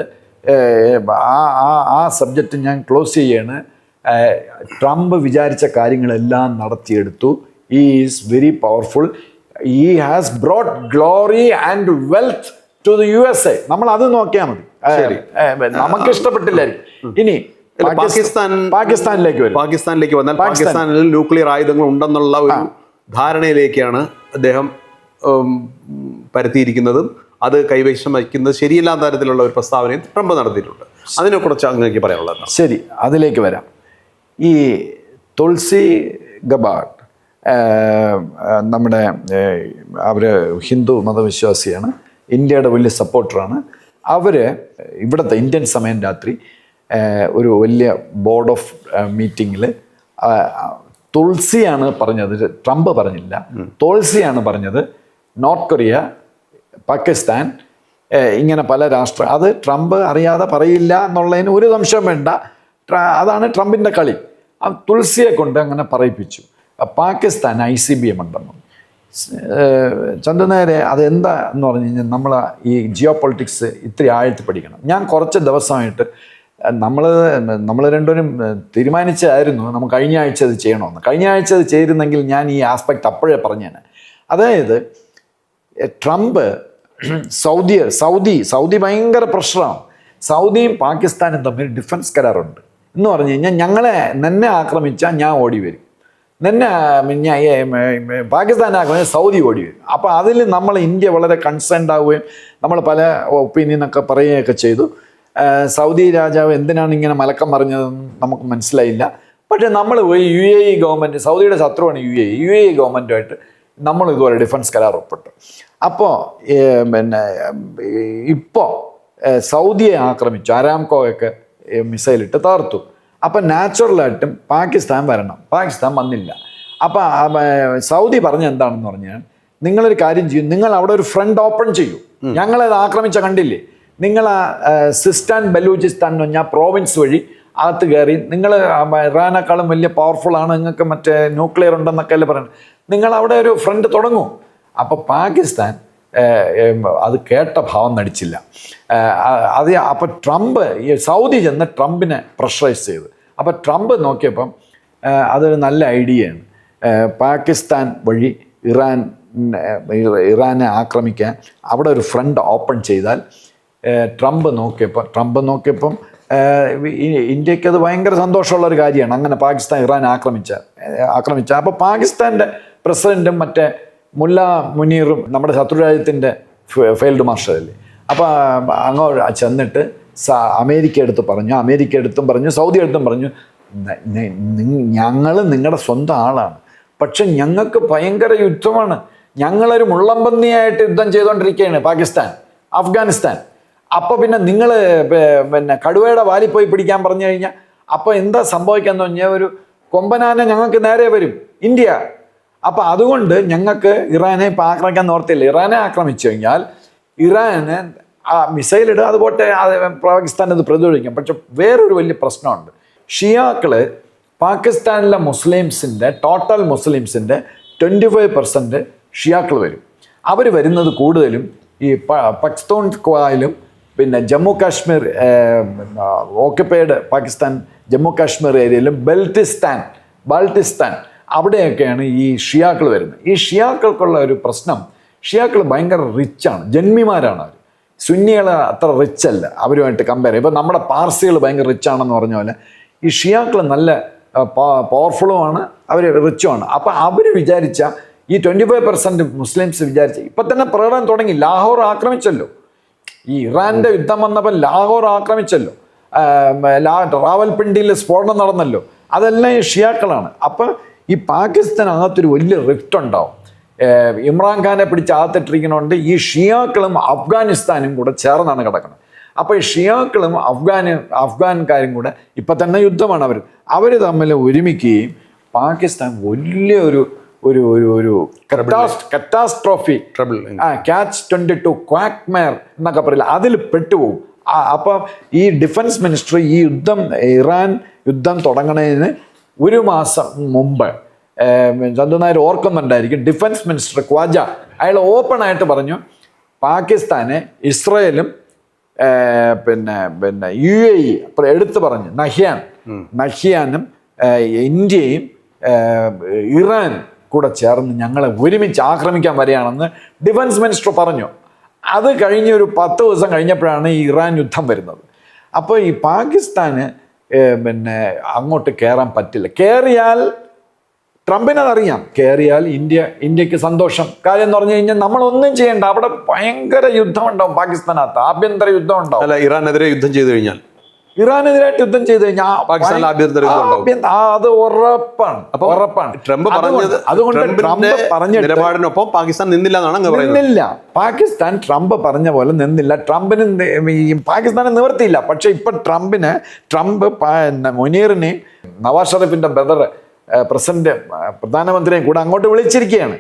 ആ സബ്ജക്റ്റ് ഞാൻ ക്ലോസ് ചെയ്യാണ്. ട്രംപ് വിചാരിച്ച കാര്യങ്ങളെല്ലാം നടത്തിയെടുത്തു. He is very powerful. He has brought glory and wealth to the USA. നമ്മൾ അത് നോക്കിയാൽ മതി. നമുക്ക് ഇഷ്ടപ്പെട്ടില്ലായിരിക്കും. ഇനി പാകിസ്ഥാനിലേക്ക് വന്നാൽ പാകിസ്ഥാനിൽ ന്യൂക്ലിയർ ആയുധങ്ങൾ ഉണ്ടെന്നുള്ള ഒരു ധാരണയിലേക്കാണ് അദ്ദേഹം പരത്തിയിരിക്കുന്നതും അത് കൈവശം വയ്ക്കുന്നത് ശരിയല്ലാത്ത തരത്തിലുള്ള ഒരു പ്രസ്താവനയും ട്രംപ് നടത്തിയിട്ടുണ്ട്. അതിനെക്കുറിച്ച് അങ്ങേക്ക് പറയാനുള്ളത്. ശരി, അതിലേക്ക് വരാം. ഈ തുളസി ഗബാർഡ് നമ്മുടെ അവർ ഹിന്ദു മതവിശ്വാസിയാണ്, ഇന്ത്യയുടെ വലിയ സപ്പോർട്ടറാണ്. അവർ ഇവിടുത്തെ ഇന്ത്യൻ സമയം രാത്രി ഒരു വലിയ ബോർഡ് ഓഫ് മീറ്റിങ്ങിൽ തുളസിയാണ് പറഞ്ഞത്, ട്രംപ് പറഞ്ഞില്ല, തുളസിയാണ് പറഞ്ഞത് നോർത്ത് കൊറിയ, പാകിസ്ഥാൻ, ഇങ്ങനെ പല അത് ട്രംപ് അറിയാതെ പറയില്ല എന്നുള്ളതിന് ഒരു സംശയം വേണ്ട. അതാണ് ട്രംപിൻ്റെ കളി. തുളസിയെ കൊണ്ട് അങ്ങനെ പറയിപ്പിച്ചു. പാകിസ്ഥാൻ ICBM ഉണ്ടെന്നു. ചന്ദ്രനേരെ അതെന്താ എന്ന് പറഞ്ഞു കഴിഞ്ഞാൽ നമ്മൾ ഈ ജിയോ പൊളിറ്റിക്സ് ഇത്തിരി ആഴത്തിൽ പഠിക്കണം. ഞാൻ കുറച്ച് ദിവസമായിട്ട് നമ്മൾ രണ്ടുപേരും തീരുമാനിച്ചായിരുന്നു നമുക്ക് കഴിഞ്ഞ ആഴ്ച അത് ചെയ്യണമെന്ന്. കഴിഞ്ഞ ആഴ്ച അത് ചെയ്തിരുന്നെങ്കിൽ ഞാൻ ഈ ആസ്പെക്റ്റ് അപ്പോഴേ പറഞ്ഞേനെ. അതായത് ട്രംപ് സൗദി ഭയങ്കര പ്രഷറാണ്. സൗദിയും പാകിസ്ഥാനും തമ്മിൽ ഡിഫൻസ് കരാറുണ്ട് എന്ന് പറഞ്ഞു കഴിഞ്ഞാൽ നിന്നെ ആക്രമിച്ചാൽ ഞാൻ ഓടി വരും, പാകിസ്ഥാനെ ആക്രമിച്ചാൽ സൗദി ഓടി വരും. അപ്പോൾ അതിൽ നമ്മൾ ഇന്ത്യ വളരെ കൺസേൺഡ് ആവുകയും നമ്മൾ പല ഒപ്പീനിയനൊക്കെ പറയുകയൊക്കെ ചെയ്തു. സൗദി രാജാവ് എന്തിനാണ് ഇങ്ങനെ മലക്കം പറഞ്ഞതെന്ന് നമുക്ക് മനസ്സിലായില്ല. പക്ഷേ നമ്മൾ UAE ഗവൺമെൻറ്, സൗദിയുടെ ശത്രുവാണ് UAE ഗവൺമെൻറ്റുമായിട്ട് നമ്മൾ ഇതുപോലെ ഡിഫൻസ് കരാർ ഒപ്പിട്ടു. അപ്പോൾ ഇപ്പോൾ സൗദിയെ ആക്രമിച്ചു, അരാംകോയൊക്കെ മിസൈലിട്ട് തകർത്തു. അപ്പം നാച്ചുറലായിട്ടും പാകിസ്ഥാൻ വരണം. പാകിസ്ഥാൻ വന്നില്ല. അപ്പം സൗദി പറഞ്ഞ എന്താണെന്ന് പറഞ്ഞാൽ നിങ്ങളൊരു കാര്യം ചെയ്യും, നിങ്ങൾ അവിടെ ഒരു ഫ്രണ്ട് ഓപ്പൺ ചെയ്യൂ. ഞങ്ങളത് ആക്രമിച്ച കണ്ടില്ലേ, നിങ്ങൾ സിസ്റ്റാൻ ബലൂചിസ്ഥാൻ എന്ന് പറഞ്ഞാൽ പ്രോവിൻസ് വഴി അകത്ത് കയറി, നിങ്ങൾ ഇറാനേക്കാളും വലിയ പവർഫുള്ളാണ്, നിങ്ങൾക്ക് മറ്റേ ന്യൂക്ലിയർ ഉണ്ടെന്നൊക്കെ അല്ലേ പറയുന്നത്, നിങ്ങൾ അവിടെ ഒരു ഫ്രണ്ട് തുടങ്ങൂ. അപ്പോൾ പാകിസ്ഥാൻ അത് കേട്ട ഭാവം നടിച്ചില്ല. അപ്പോൾ ട്രംപ് സൗദി ചെന്ന് ട്രംപിനെ പ്രഷറൈസ് ചെയ്തു. അപ്പോൾ ട്രംപ് നോക്കിയപ്പം അതൊരു നല്ല ഐഡിയയാണ്. പാകിസ്ഥാൻ വഴി ഇറാനെ ആക്രമിക്കാൻ അവിടെ ഒരു ഫ്രണ്ട് ഓപ്പൺ ചെയ്താൽ ട്രംപ് നോക്കിയപ്പം ഇന്ത്യക്ക് അത് ഭയങ്കര സന്തോഷമുള്ള ഒരു കാര്യമാണ്. അങ്ങനെ പാകിസ്ഥാൻ ഇറാനെ ആക്രമിച്ച അപ്പോൾ പാകിസ്ഥാൻ്റെ പ്രസിഡൻറ്റും മറ്റേ മുല്ല മുനീറും നമ്മുടെ ശത്രുരാജ്യത്തിൻ്റെ ഫീൽഡ് മാർഷലല്ലേ. അപ്പോൾ അങ്ങോട്ട് ചെന്നിട്ട് അമേരിക്ക എടുത്തും പറഞ്ഞു, സൗദി എടുത്തും പറഞ്ഞു, ഞങ്ങൾ നിങ്ങളുടെ സ്വന്തം ആളാണ്, പക്ഷെ ഞങ്ങൾക്ക് ഭയങ്കര യുദ്ധമാണ്, ഞങ്ങളൊരു മുള്ളംപന്നിയായിട്ട് യുദ്ധം ചെയ്തുകൊണ്ടിരിക്കുകയാണ് അഫ്ഗാനിസ്ഥാൻ. അപ്പോൾ പിന്നെ നിങ്ങൾ കടുവയുടെ വാലിൽ പോയി പിടിക്കാൻ പറഞ്ഞു കഴിഞ്ഞാൽ അപ്പോൾ എന്താ സംഭവിക്കാന്ന് പറഞ്ഞാൽ ഒരു കൊമ്പനാന ഞങ്ങൾക്ക് നേരെ വരും ഇന്ത്യ. അപ്പോൾ അതുകൊണ്ട് ഞങ്ങൾക്ക് ഇറാനെ ഇപ്പോൾ ആക്രമിക്കാൻ ഓർത്തില്ല. ഇറാനെ ആക്രമിച്ചു കഴിഞ്ഞാൽ ഇറാന് മിസൈലിടുക, അതുപോലെ പാകിസ്ഥാൻ അത് പ്രതിരോധിക്കാം. പക്ഷെ വേറൊരു വലിയ പ്രശ്നമുണ്ട്. ഷിയാക്കൾ പാകിസ്ഥാനിലെ ടോട്ടൽ മുസ്ലിംസിൻ്റെ 25% ഷിയാക്കൾ വരും. അവർ വരുന്നത് കൂടുതലും ഈ പക്തൂൺഖ്വയിലും പിന്നെ ജമ്മു കാശ്മീർ ഓക്യുപ്പൈഡ് പാകിസ്ഥാൻ ജമ്മു കാശ്മീർ ഏരിയയിലും ബാൾട്ടിസ്ഥാൻ അവിടെയൊക്കെയാണ് ഈ ഷിയാക്കൾ വരുന്നത്. ഈ ഷിയാക്കൾക്കുള്ള ഒരു പ്രശ്നം, ഷിയാക്കൾ ഭയങ്കര റിച്ചാണ്, ജന്മിമാരാണ് അവർ. സുന്നികൾ അത്ര റിച്ച് അല്ല അവരുമായിട്ട് കമ്പയർ ചെയ്യും. ഇപ്പം നമ്മുടെ പാർസികൾ ഭയങ്കര റിച്ച് ആണെന്ന് പറഞ്ഞ പോലെ ഈ ഷിയാക്കൾ നല്ല പവർഫുള്ളുമാണ്, അവർ റിച്ചുമാണ്. അപ്പം അവർ വിചാരിച്ച ഈ 25% മുസ്ലിംസ് വിചാരിച്ച ഇപ്പം തന്നെ പ്രകടനം തുടങ്ങി. ലാഹോർ ആക്രമിച്ചല്ലോ, ഈ ഇറാൻ്റെ യുദ്ധം വന്നപ്പോൾ ലാഹോർ ആക്രമിച്ചല്ലോ, റാവൽപിണ്ടിയിൽ സ്ഫോടനം നടന്നല്ലോ, അതെല്ലാം ഈ ഷിയാക്കളാണ്. അപ്പം ഈ പാകിസ്ഥാനകത്തൊരു വലിയ റിഫ്റ്റ് ഉണ്ടാവും. ഇമ്രാൻഖാനെ പിടിച്ച് അകത്തിട്ടിരിക്കണോണ്ട് ഈ ഷിയാക്കളും അഫ്ഗാനിസ്ഥാനും കൂടെ ചേർന്നാണ് കിടക്കുന്നത്. അപ്പോൾ ഈ ഷിയാക്കളും അഫ്ഗാൻകാരും കൂടെ ഇപ്പം തന്നെ യുദ്ധമാണ്. അവർ തമ്മിൽ ഒരുമിക്കുകയും പാകിസ്ഥാൻ വലിയൊരു ഒരു ഒരു ഒരു കറ്റാസ്ട്രോഫി ക്യാച്ച് 22 ക്വാക്ക്മയർ എന്നൊക്കെ പറയില്ല, അതിൽ പെട്ടുപോകും. അപ്പം ഈ ഡിഫൻസ് മിനിസ്റ്റർ ഈ ഇറാൻ യുദ്ധം തുടങ്ങുന്നതിന് ഒരു മാസം മുമ്പ് ചന്തു നായർ ഓർക്കുന്നുണ്ടായിരിക്കും, ഡിഫൻസ് മിനിസ്റ്റർ ഖ്വാജ അയാൾ ഓപ്പണായിട്ട് പറഞ്ഞു പാകിസ്ഥാനെ ഇസ്രയേലും പിന്നെ UAE എടുത്തു പറഞ്ഞു നഹ്യാനും ഇന്ത്യയും ഇറാൻ കൂടെ ചേർന്ന് ഞങ്ങളെ ഒരുമിച്ച് ആക്രമിക്കാൻ വരികയാണെന്ന് ഡിഫൻസ് മിനിസ്റ്റർ പറഞ്ഞു. അത് കഴിഞ്ഞ് ഒരു 10 ദിവസം കഴിഞ്ഞപ്പോഴാണ് ഈ ഇറാൻ യുദ്ധം വരുന്നത്. അപ്പോൾ ഈ പാകിസ്ഥാന് അങ്ങോട്ട് കയറാൻ പറ്റില്ല. കയറിയാൽ ട്രംപിനതറിയാം, കയറിയാൽ ഇന്ത്യക്ക് സന്തോഷം. കാര്യം എന്ന് പറഞ്ഞു കഴിഞ്ഞാൽ നമ്മളൊന്നും ചെയ്യേണ്ട, അവിടെ ഭയങ്കര യുദ്ധം ഉണ്ടാവും പാകിസ്ഥാനകത്ത്, ആഭ്യന്തര യുദ്ധം ഉണ്ടാവും. അല്ല, ഇറാനെതിരെ യുദ്ധം ചെയ്തു കഴിഞ്ഞാൽ, ഇറാനെതിരായിട്ട് യുദ്ധം ചെയ്ത് കഴിഞ്ഞാൽ പാകിസ്ഥാനിൽ ആഭ്യന്തര യുദ്ധം അത് ഉറപ്പാണ്. ട്രംപ് പറഞ്ഞത്, അതുകൊണ്ട് ട്രംപ് പറഞ്ഞ നിലപാടിനൊപ്പം പാകിസ്ഥാൻ നിന്നില്ല എന്നാണ്. നിന്നില്ല, പാകിസ്ഥാൻ ട്രംപ് പറഞ്ഞ പോലെ നിന്നില്ല. ട്രംപിന് പാകിസ്ഥാനെ നിവർത്തിയില്ല. പക്ഷെ ഇപ്പൊ ട്രംപ് മുനീറിനെയും നവാസ് ഷെരീഫിന്റെ ബ്രദർ പ്രധാനമന്ത്രിയും കൂടെ അങ്ങോട്ട് വിളിച്ചിരിക്കുകയാണ്.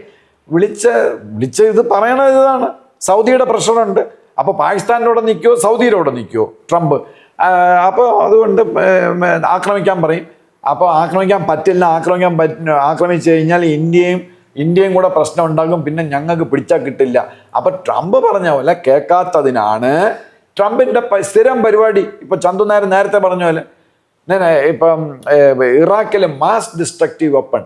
വിളിച്ച് ഇത് പറയണത് ഇതാണ്, സൗദിയുടെ പ്രഷറുണ്ട്. അപ്പോൾ പാകിസ്ഥാനിലൂടെ നിൽക്കുമോ സൗദിയിലൂടെ നിൽക്കുമോ ട്രംപ്? അപ്പോൾ അതുകൊണ്ട് ആക്രമിക്കാൻ പറയും. അപ്പോൾ ആക്രമിക്കാൻ പറ്റില്ല, ആക്രമിച്ചു കഴിഞ്ഞാൽ ഇന്ത്യയും കൂടെ പ്രശ്നം ഉണ്ടാകും, പിന്നെ ഞങ്ങൾക്ക് പിടിച്ചാൽ കിട്ടില്ല. അപ്പം ട്രംപ് പറഞ്ഞ പോലെ കേൾക്കാത്തതിനാണ് ട്രംപിൻ്റെ സ്ഥിരം പരിപാടി. ഇപ്പം ചന്തു നായർ നേരത്തെ പറഞ്ഞ പോലെ ഇപ്പം ഇറാഖിൽ മാസ് ഡിസ്ട്രക്റ്റീവ് വെപ്പൺ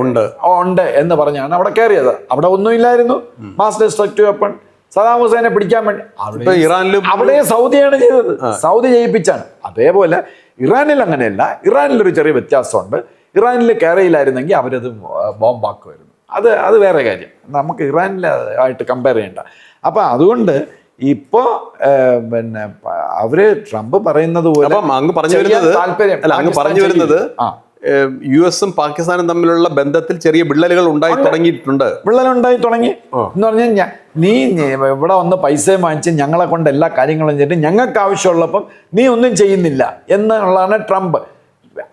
ഉണ്ട് എന്ന് പറഞ്ഞാണ് അവിടെ കയറിയത്. അവിടെ ഒന്നുമില്ലായിരുന്നു മാസ് ഡിസ്ട്രക്റ്റീവ് വെപ്പൺ. സദാം ഹുസൈനെ പിടിക്കാൻ വേണ്ടി അവിടെ സൗദിയാണ് ചെയ്തത്, സൗദി ചെയ്യിപ്പിച്ചാണ്. അതേപോലെ ഇറാനിൽ അങ്ങനെയല്ല. ഇറാനിലൊരു ചെറിയ വ്യത്യാസമുണ്ട്. ഇറാനിൽ കയറിയില്ലായിരുന്നെങ്കിൽ അവരത് ബോംബാക്കുമായിരുന്നു. അത് വേറെ കാര്യം, നമുക്ക് ഇറാനിലായിട്ട് കമ്പയർ ചെയ്യണ്ട. അപ്പം അതുകൊണ്ട് ഇപ്പോൾ അവര് ട്രംപ് പറയുന്നത് പോലെ താല്പര്യം പറഞ്ഞു വരുന്നത് US-ഉം പാകിസ്ഥാനും തമ്മിലുള്ള ബന്ധത്തിൽ ചെറിയ വിള്ളലുകൾ ഉണ്ടായി തുടങ്ങിയിട്ടുണ്ട്. വിള്ളലുണ്ടായി തുടങ്ങി എന്ന് പറഞ്ഞാൽ നീ ഇവിടെ വന്ന് പൈസയും വാങ്ങിച്ച് ഞങ്ങളെ കൊണ്ട് എല്ലാ കാര്യങ്ങളും ചെയ്തിട്ട് ഞങ്ങൾക്ക് ആവശ്യമുള്ളപ്പം നീ ഒന്നും ചെയ്യുന്നില്ല എന്നുള്ളതാണ് ട്രംപ്.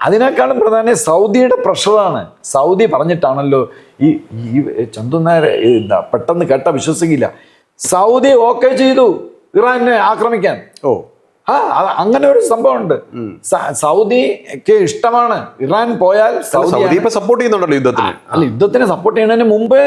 അതിനേക്കാളും പ്രധാനം സൗദിയുടെ പ്രഷറാണ്. സൗദി പറഞ്ഞിട്ടാണല്ലോ ഈ ചന്തു നായർ പെട്ടെന്ന് കേട്ട വിശ്വസിക്കില്ല, സൗദി ഓക്കെ ചെയ്തു ഇറാനെ ആക്രമിക്കാൻ. അങ്ങനെ ഒരു സംഭവമുണ്ട്. സൗദിക്ക് ഇഷ്ടമാണ് ഇറാൻ പോയാൽ. സൗദി ഇപ്പൊ സപ്പോർട്ട് ചെയ്യുന്നുണ്ടല്ലോ യുദ്ധത്തിന്. യുദ്ധത്തിന് സപ്പോർട്ട് ചെയ്യുന്നതിന് മുമ്പേ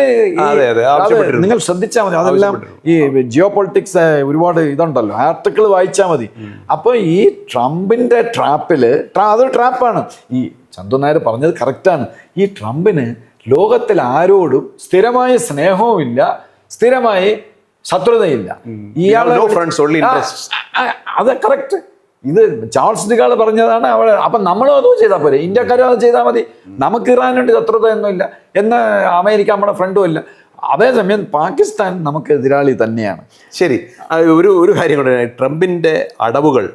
നിങ്ങൾ ശ്രദ്ധിച്ചാൽ മതി. അതെല്ലാം ഈ ജിയോ പൊളിറ്റിക്സ് ഒരുപാട് ഇതുണ്ടല്ലോ, ആർട്ടിക്കിൾ വായിച്ചാൽ മതി. അപ്പൊ ഈ ട്രംപിന്റെ ട്രാപ്പില്, അതൊരു ട്രാപ്പാണ്. ഈ ചന്തു നായർ പറഞ്ഞത് കറക്റ്റാണ്. ഈ ട്രംപിന് ലോകത്തിൽ ആരോടും സ്ഥിരമായ സ്നേഹവും ഇല്ല, സ്ഥിരമായി ശത്രുതയില്ല. അത് കറക്റ്റ്. ഇത് ചാൾസ് ഡിഗാൾ പറഞ്ഞതാണ്. അപ്പം നമ്മളും അതും ചെയ്താൽ പോരെ, ഇന്ത്യക്കാരും അത് ചെയ്താൽ മതി. നമുക്ക് ഇറാനുണ്ട് ശത്രുതയൊന്നുമില്ല, എന്ന് അമേരിക്ക നമ്മുടെ ഫ്രണ്ടും ഇല്ല. അതേസമയം പാകിസ്ഥാൻ നമുക്ക് എതിരാളി തന്നെയാണ്. ശരി, ഒരു കാര്യം കൂടെ, ട്രംപിൻ്റെ അടവുകൾ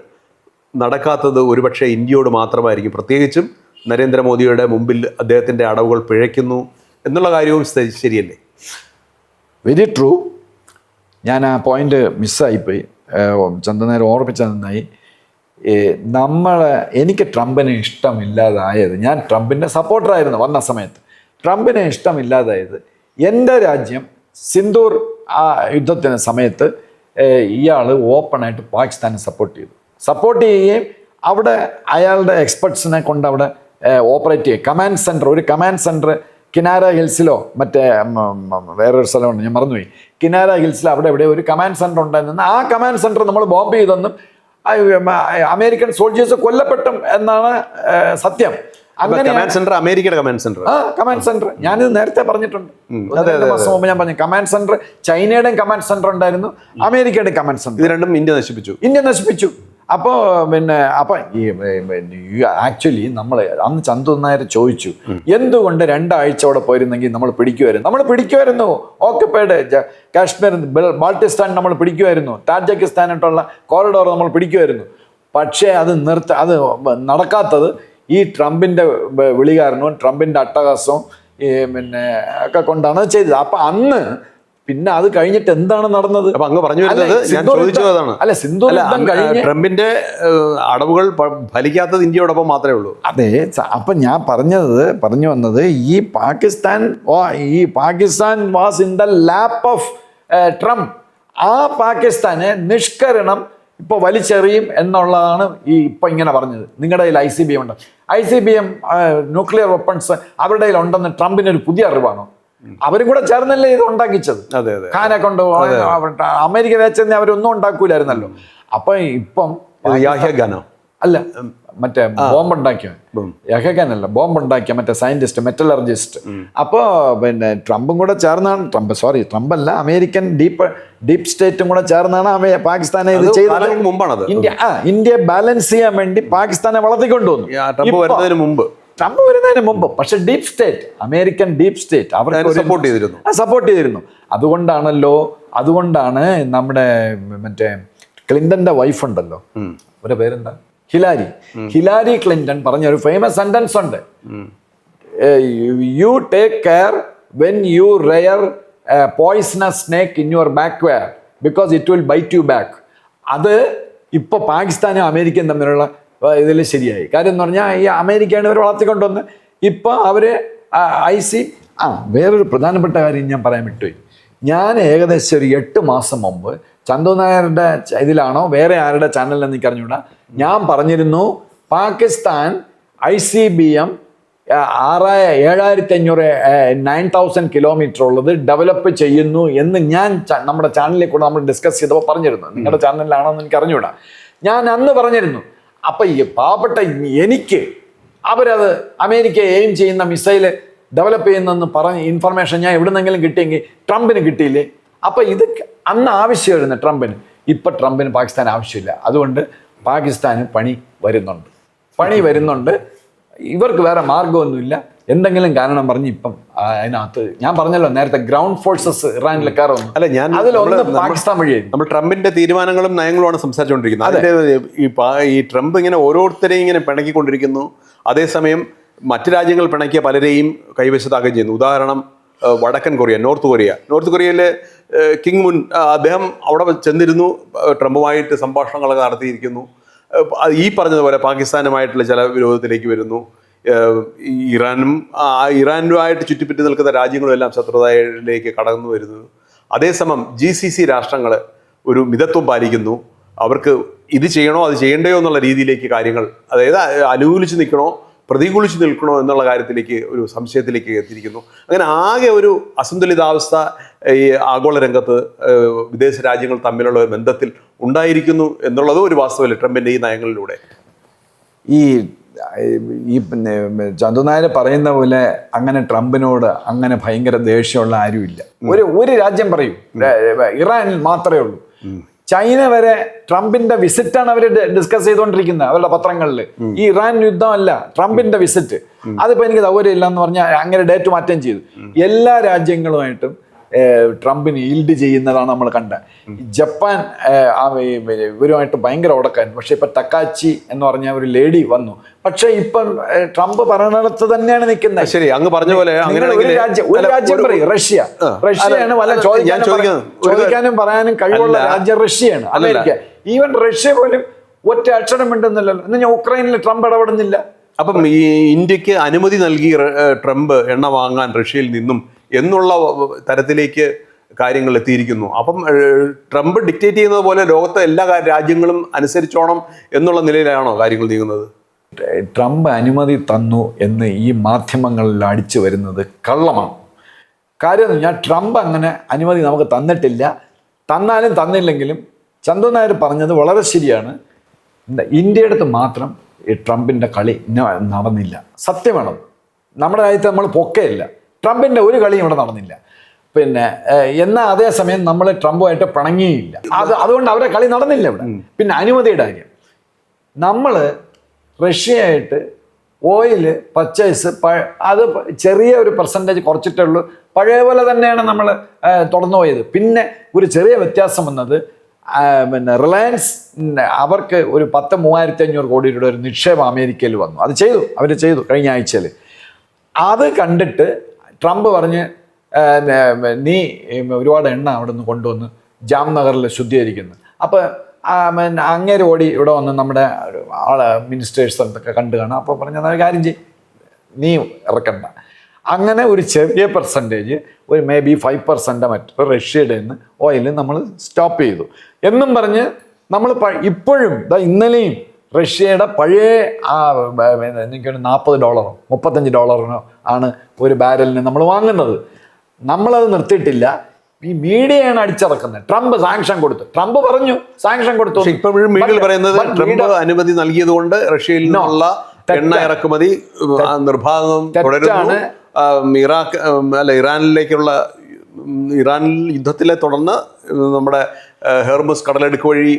നടക്കാത്തത് ഒരുപക്ഷെ ഇന്ത്യയോട് മാത്രമായിരിക്കും. പ്രത്യേകിച്ചും നരേന്ദ്രമോദിയുടെ മുമ്പിൽ അദ്ദേഹത്തിൻ്റെ അടവുകൾ പിഴയ്ക്കുന്നു എന്നുള്ള കാര്യവും ശരിയല്ലേ? Very true. ഞാൻ ആ പോയിന്റ് മിസ്സായിപ്പോയി. ചന്ദനേരം ഓർമ്മിച്ച നന്നായി. എനിക്ക് ട്രംപിനെ ഇഷ്ടമില്ലാതായത്, ഞാൻ ട്രംപിൻ്റെ സപ്പോർട്ടറായിരുന്നു വന്ന സമയത്ത്. ട്രംപിനെ ഇഷ്ടമില്ലാതായത്, എൻ്റെ രാജ്യം സിന്ദൂർ ആ യുദ്ധത്തിന് സമയത്ത് ഇയാൾ ഓപ്പണായിട്ട് പാകിസ്ഥാനെ സപ്പോർട്ട് ചെയ്യുകയും അവിടെ അയാളുടെ എക്സ്പെർട്സിനെ കൊണ്ട് അവിടെ ഓപ്പറേറ്റ് ചെയ്യുക. ഒരു കമാൻഡ് സെൻറ്റർ കിനാര ഹിൽസിലോ മറ്റേ വേറൊരു സ്ഥലമുണ്ട്, ഞാൻ മറന്നുപോയി. കിനാര ഹിൽസിൽ അവിടെ എവിടെ ഒരു കമാൻഡ് സെൻറ്റർ ഉണ്ടായിരുന്നു. ആ കമാൻഡ് സെൻറ്റർ നമ്മൾ ബോംബ് ചെയ്തെന്നും അമേരിക്കൻ സോൾജേഴ്സ് കൊല്ലപ്പെട്ടും എന്നാണ് സത്യം. അങ്ങനെ കമാൻഡ് സെന്റർ അമേരിക്കയുടെ കമാൻഡ് സെന്റർ. കമാൻഡ് സെന്റർ ഞാനിത് നേരത്തെ പറഞ്ഞിട്ടുണ്ട്. 2 മാസം മുമ്പ് ഞാൻ പറഞ്ഞു കമാൻഡ് സെന്റർ. ചൈനയുടെയും കമാൻഡ് സെന്റർ ഉണ്ടായിരുന്നു, അമേരിക്കയുടെയും കമാൻഡ് സെന്റർ. ഇത് രണ്ടും ഇന്ത്യ നശിപ്പിച്ചു. അപ്പോൾ ഈ ആക്ച്വലി നമ്മൾ അന്ന് ചന്തു നായർ ചോദിച്ചു എന്തുകൊണ്ട് 2 ആഴ്ച അവിടെ പോയിരുന്നെങ്കിൽ നമ്മൾ പിടിക്കുമായിരുന്നു. ഓക്കുപൈഡ് കാശ്മീർ, ബാൾട്ടിസ്ഥാൻ നമ്മൾ പിടിക്കുമായിരുന്നു. താജിക്കിസ്ഥാനായിട്ടുള്ള കോറിഡോർ നമ്മൾ പിടിക്കുമായിരുന്നു. പക്ഷേ അത് നടക്കാത്തത് ഈ ട്രംപിൻ്റെ വിളി കാരണവും ട്രംപിൻ്റെ അട്ടഹാസവും ഒക്കെ കൊണ്ടാണ് ചെയ്തത്. അപ്പം അന്ന് പിന്നെ അത് കഴിഞ്ഞിട്ട് എന്താണ് നടന്നത്? അപ്പൊ അങ്ങ് പറഞ്ഞു വരുന്നത് ഞാൻ ചോദിച്ചതാണ്. അല്ല, സിന്ധു യുദ്ധം കഴിഞ്ഞ് ട്രംപിന്റെ അടവുകൾ ഫലിക്കാത്തത് ഇന്ത്യയോടൊപ്പം മാത്രമേ ഉള്ളൂ. അതെ. അപ്പൊ ഞാൻ പറഞ്ഞു വന്നത് ഈ Pakistan was in the lap of Trump. ആ പാകിസ്ഥാനെ നിഷ്കരണം ഇപ്പൊ വലിച്ചെറിയും എന്നുള്ളതാണ് ഇപ്പൊ ഇങ്ങനെ പറഞ്ഞത്. നിങ്ങളുടെ കയ്യിൽ ICBM ഉണ്ട്. ICBM ന്യൂക്ലിയർ വെപ്പൺസ് അവരുടെ കയ്യിൽ ഉണ്ടെന്ന് ട്രംപിന് ഒരു പുതിയ അറിവാണോ? അവരും കൂടെ ചേർന്നല്ലേ ഇത് ഉണ്ടാക്കിച്ചത്. ഖാനെ കൊണ്ട് അമേരിക്ക വെച്ചെന്നെ അവരൊന്നും ഉണ്ടാക്കൂലായിരുന്നല്ലോ. അപ്പൊ ഇപ്പം അല്ല, മറ്റേ ബോംബ് ഉണ്ടാക്കിയ ബോംബ് ഉണ്ടാക്കിയ മറ്റേ സയന്റിസ്റ്റ്, മെറ്റലർജിസ്റ്റ്. അപ്പോൾ പിന്നെ ട്രംപും കൂടെ ചേർന്നാണ് ട്രംപ് അല്ല, അമേരിക്കൻ ഡീപ് സ്റ്റേറ്റും കൂടെ ചേർന്നാണ് പാകിസ്ഥാനെ ഇത് ചെയ്തത്. ഇന്ത്യ ബാലൻസ് ചെയ്യാൻ വേണ്ടി പാകിസ്ഥാനെ വളർത്തിക്കൊണ്ടുവന്നു ട്രംപ് വരുന്നതിന് മുമ്പ്. പക്ഷെ deep state, American deep state അവർ സപ്പോർട്ട് ചെയ്തിരുന്നു. അതുകൊണ്ടാണ് നമ്മുടെ മറ്റേ ക്ലിന്റന്റെ വൈഫ് ഉണ്ടല്ലോ, അവരുടെ പേരെന്താ, ഹിലാരി ക്ലിന്റൺ പറഞ്ഞ ഒരു ഫേമസ് സെന്റൻസ് ഉണ്ട്. You take care when you rear poisonous snake in your backyard because it will bite you back. അത് ഇപ്പൊ പാകിസ്ഥാനും അമേരിക്കയും തമ്മിലുള്ള ഇതിൽ ശരിയായി. കാര്യം എന്ന് പറഞ്ഞാൽ ഈ അമേരിക്കയാണ് ഇവർ വളർത്തിക്കൊണ്ടുവന്ന്. ഇപ്പൊ അവര് വേറൊരു പ്രധാനപ്പെട്ട കാര്യം ഞാൻ പറയാൻ വിട്ടുപോയി. ഞാൻ ഏകദേശം ഒരു 8 മാസം മുമ്പ് ചന്തു നായരുടെ ഇതിലാണോ വേറെ ആരുടെ ചാനലിലെന്ന് എനിക്ക് അറിഞ്ഞൂടാ, ഞാൻ പറഞ്ഞിരുന്നു പാകിസ്ഥാൻ ICBM 7500 9000 കിലോമീറ്റർ ഉള്ളത് ഡെവലപ്പ് ചെയ്യുന്നു എന്ന് ഞാൻ നമ്മുടെ ചാനലിൽ കൂടെ നമ്മൾ ഡിസ്കസ് ചെയ്തപ്പോൾ പറഞ്ഞിരുന്നു. നിങ്ങളുടെ ചാനലിലാണോ എന്ന് എനിക്ക് അറിഞ്ഞൂടാ. ഞാൻ അന്ന് പറഞ്ഞിരുന്നു. അപ്പം ഈ പാവപ്പെട്ട എനിക്ക് അവരത് അമേരിക്ക എയിം ചെയ്യുന്ന മിസൈല് ഡെവലപ്പ് ചെയ്യുന്നെന്ന് പറഞ്ഞ ഇൻഫർമേഷൻ ഞാൻ എവിടുന്നെങ്കിലും കിട്ടിയെങ്കിൽ ട്രംപിന് കിട്ടിയില്ലേ? അപ്പം ഇത് അന്ന് ആവശ്യമായിരുന്നു ട്രംപിന്. ഇപ്പം ട്രംപിന് പാകിസ്ഥാൻ ആവശ്യമില്ല. അതുകൊണ്ട് പാകിസ്ഥാന് പണി വരുന്നുണ്ട്. ഇവർക്ക് വേറെ മാർഗമൊന്നുമില്ല. എന്തെങ്കിലും കാരണം പറഞ്ഞ് ഇപ്പം അതിനകത്ത് ഞാൻ പറഞ്ഞല്ലോ നേരത്തെ ഗ്രൗണ്ട് ഫോഴ്സസ് ഇറാനിൽ കയറുന്നു. അല്ല, ഞാൻ അതിലൊന്ന് പാകിസ്ഥാൻ വഴിയായി നമ്മൾ ട്രംപിന്റെ തീരുമാനങ്ങളും നയങ്ങളുമാണ് സംസാരിച്ചുകൊണ്ടിരിക്കുന്നത്. അതിന്റെ ഈ ട്രംപ് ഇങ്ങനെ ഓരോരുത്തരെയും ഇങ്ങനെ പിണക്കിക്കൊണ്ടിരിക്കുന്നു. അതേസമയം മറ്റു രാജ്യങ്ങൾ പിണക്കിയ പലരെയും കൈവശത്താക്കുകയും ചെയ്യുന്നു. ഉദാഹരണം വടക്കൻ കൊറിയ, നോർത്ത് കൊറിയയിൽ കിങ് മുൻ അദ്ദേഹം അവിടെ ചെന്നിരുന്നു, ട്രംപുമായിട്ട് സംഭാഷണങ്ങളൊക്കെ നടത്തിയിരിക്കുന്നു. ഈ പറഞ്ഞതുപോലെ പാകിസ്ഥാനുമായിട്ടുള്ള ചില വിരോധത്തിലേക്ക് വരുന്നു. ഇറാനുമായിട്ട് ചുറ്റിപ്പറ്റി നിൽക്കുന്ന രാജ്യങ്ങളും എല്ലാം ശത്രുതയിലേക്ക് കടന്നു വരുന്നു. അതേസമയം GCC രാഷ്ട്രങ്ങൾ ഒരു മിതത്വം പാലിക്കുന്നു. അവർക്ക് ഇത് ചെയ്യണോ അത് ചെയ്യണ്ടയോ എന്നുള്ള രീതിയിലേക്ക് കാര്യങ്ങൾ, അതായത് അനുകൂലിച്ച് നിൽക്കണോ പ്രതികൂലിച്ച് നിൽക്കണോ എന്നുള്ള കാര്യത്തിലേക്ക് ഒരു സംശയത്തിലേക്ക് എത്തിയിരിക്കുന്നു. അങ്ങനെ ആകെ ഒരു അസന്തുലിതാവസ്ഥ ഈ ആഗോള രംഗത്ത് വിദേശ രാജ്യങ്ങൾ തമ്മിലുള്ള ഒരു ബന്ധത്തിൽ ഉണ്ടായിരിക്കുന്നു എന്നുള്ളത് ഒരു വാസ്തവമല്ലേ ട്രംപിൻ്റെ ഈ നയങ്ങളിലൂടെ? ഈ പിന്നെ ചന്തു നായർ പറയുന്ന പോലെ അങ്ങനെ ട്രംപിനോട് അങ്ങനെ ഭയങ്കര ദേഷ്യമുള്ള ആരുമില്ല. ഒരു രാജ്യം പറയും, ഇറാനിൽ മാത്രമേ ഉള്ളൂ. ചൈന വരെ ട്രംപിന്റെ വിസിറ്റാണ് അവർ ഡിസ്കസ് ചെയ്തുകൊണ്ടിരിക്കുന്നത് അവരുടെ പത്രങ്ങളിൽ. ഈ ഇറാൻ യുദ്ധമല്ല, ട്രംപിന്റെ വിസിറ്റ്. അതിപ്പോ എനിക്ക് സൗകര്യമില്ല എന്ന് പറഞ്ഞാൽ അങ്ങനെ ഡേറ്റ് മാറ്റം ചെയ്തു. എല്ലാ രാജ്യങ്ങളുമായിട്ടും ട്രംപിന് ഈൽഡ് ചെയ്യുന്നതാണ് നമ്മൾ കണ്ടത്. ജപ്പാൻ ഇവരുമായിട്ട് ഭയങ്കര ഉടക്കായിരുന്നു. പക്ഷെ ഇപ്പൊ ടക്കാച്ചി എന്ന് പറഞ്ഞ ഒരു ലേഡി വന്നു. പക്ഷെ ഇപ്പം ട്രംപ് പറയുന്നിടത്ത് തന്നെയാണ് നിൽക്കുന്നത്. ശരി, അങ്ങ് പറഞ്ഞ പോലെ ഒരു രാജ്യം പറയും, റഷ്യയാണ്. വല്ല ചോദിക്കാനും പറയാനും കഴിവുള്ള രാജ്യം റഷ്യയാണ്, അമേരിക്ക. ഈവൻ റഷ്യ പോലും ഒറ്റ അക്ഷരം മിണ്ടുന്നില്ലല്ലോ. എന്ന് ഞാൻ ഉക്രൈനിൽ ട്രംപ് ഇടപെടുന്നില്ല. അപ്പം ഈ ഇന്ത്യക്ക് അനുമതി നൽകി ട്രംപ് എണ്ണ വാങ്ങാൻ റഷ്യയിൽ നിന്നും എന്നുള്ള തരത്തിലേക്ക് കാര്യങ്ങൾ എത്തിയിരിക്കുന്നു. അപ്പം ട്രംപ് ഡിക്റ്റേറ്റ് ചെയ്യുന്നത് പോലെ ലോകത്തെ എല്ലാ രാജ്യങ്ങളും അനുസരിച്ചോണം എന്നുള്ള നിലയിലാണോ കാര്യങ്ങൾ നീങ്ങുന്നത്? ട്രംപ് അനുമതി തന്നു എന്ന് ഈ മാധ്യമങ്ങളിൽ അടിച്ചു വരുന്നത് കള്ളമാണ്. കാര്യം എന്ന് പറഞ്ഞാൽ ട്രംപ് അങ്ങനെ അനുമതി നമുക്ക് തന്നിട്ടില്ല. തന്നാലും തന്നില്ലെങ്കിലും ചന്തു നായർ പറഞ്ഞത് വളരെ ശരിയാണ്. ഇന്ത്യയുടെ അടുത്ത് മാത്രം ഈ ട്രംപിൻ്റെ കളി നടന്നില്ല. സത്യമാണ്. നമ്മുടെ രാജ്യത്ത് നമ്മൾ പൊക്കയില്ല. ട്രംപിൻ്റെ ഒരു കളിയും ഇവിടെ നടന്നില്ല. പിന്നെ എന്നാൽ അതേസമയം നമ്മൾ ട്രംപുമായിട്ട് പിണങ്ങിയില്ല. അതുകൊണ്ട് അവരെ കളി നടന്നില്ല ഇവിടെ. പിന്നെ അനുമതിയുടെ കാര്യം, നമ്മൾ റഷ്യയായിട്ട് ഓയിൽ പർച്ചേസ് അത് ചെറിയ ഒരു പെർസെൻറ്റേജ് കുറച്ചിട്ടേ ഉള്ളൂ. പഴയ പോലെ തന്നെയാണ് നമ്മൾ തുടർന്നു പോയത്. പിന്നെ ഒരു ചെറിയ വ്യത്യാസം വന്നത്, പിന്നെ റിലയൻസ് അവർക്ക് ഒരു 10,3500 കോടി രൂപയുടെ ഒരു നിക്ഷേപം അമേരിക്കയിൽ വന്നു. അത് അവർ ചെയ്തു കഴിഞ്ഞ ആഴ്ചയിൽ. അത് കണ്ടിട്ട് ട്രംപ് പറഞ്ഞ് നീ ഒരുപാട് എണ്ണ അവിടെ നിന്ന് കൊണ്ടുവന്ന് ജാംനഗറിൽ ശുദ്ധീകരിക്കുന്നു. അപ്പോൾ അങ്ങേര് ഓടി ഇവിടെ വന്ന് നമ്മുടെ മിനിസ്റ്റേഴ്സ് ഒക്കെ കണ്ടു കാണാം. അപ്പോൾ പറഞ്ഞ കാര്യം ചെയ്യും, നീ ഇറക്കണ്ട. അങ്ങനെ ഒരു ചെറിയ പെർസെൻറ്റേജ്, ഒരു മേ ബി 5% മറ്റു റഷ്യയുടെ നിന്ന് ഓയിൽ നമ്മൾ സ്റ്റോപ്പ് ചെയ്തു എന്നും പറഞ്ഞ് നമ്മൾ ഇപ്പോഴും ഇന്നലെയും റഷ്യയുടെ പഴയ എനിക്കൊരു $40 $35 ആണ് ഒരു ബാരലിന് നമ്മൾ വാങ്ങുന്നത്. നമ്മളത് നിർത്തിയിട്ടില്ല. ഈ മീഡിയയാണ് അടിച്ചിറക്കുന്നത്. ട്രംപ് സാങ്ഷൻ കൊടുത്തു. ട്രംപ് പറഞ്ഞു സാങ്ഷൻ കൊടുത്തു. ഇപ്പോഴും മീഡിയയിൽ പറയുന്നത് ട്രംപ് അനുമതി നൽകിയത് കൊണ്ട് റഷ്യയിൽ നിന്നുള്ള എണ്ണ ഇറക്കുമതി നിർബാധം തുടരുന്നു. ഇറാനിലേക്കുള്ള ഇറാനിൽ യുദ്ധത്തിലെ തുടർന്ന് നമ്മുടെ ഹെർമുസ് കടലെടുക്ക് വഴി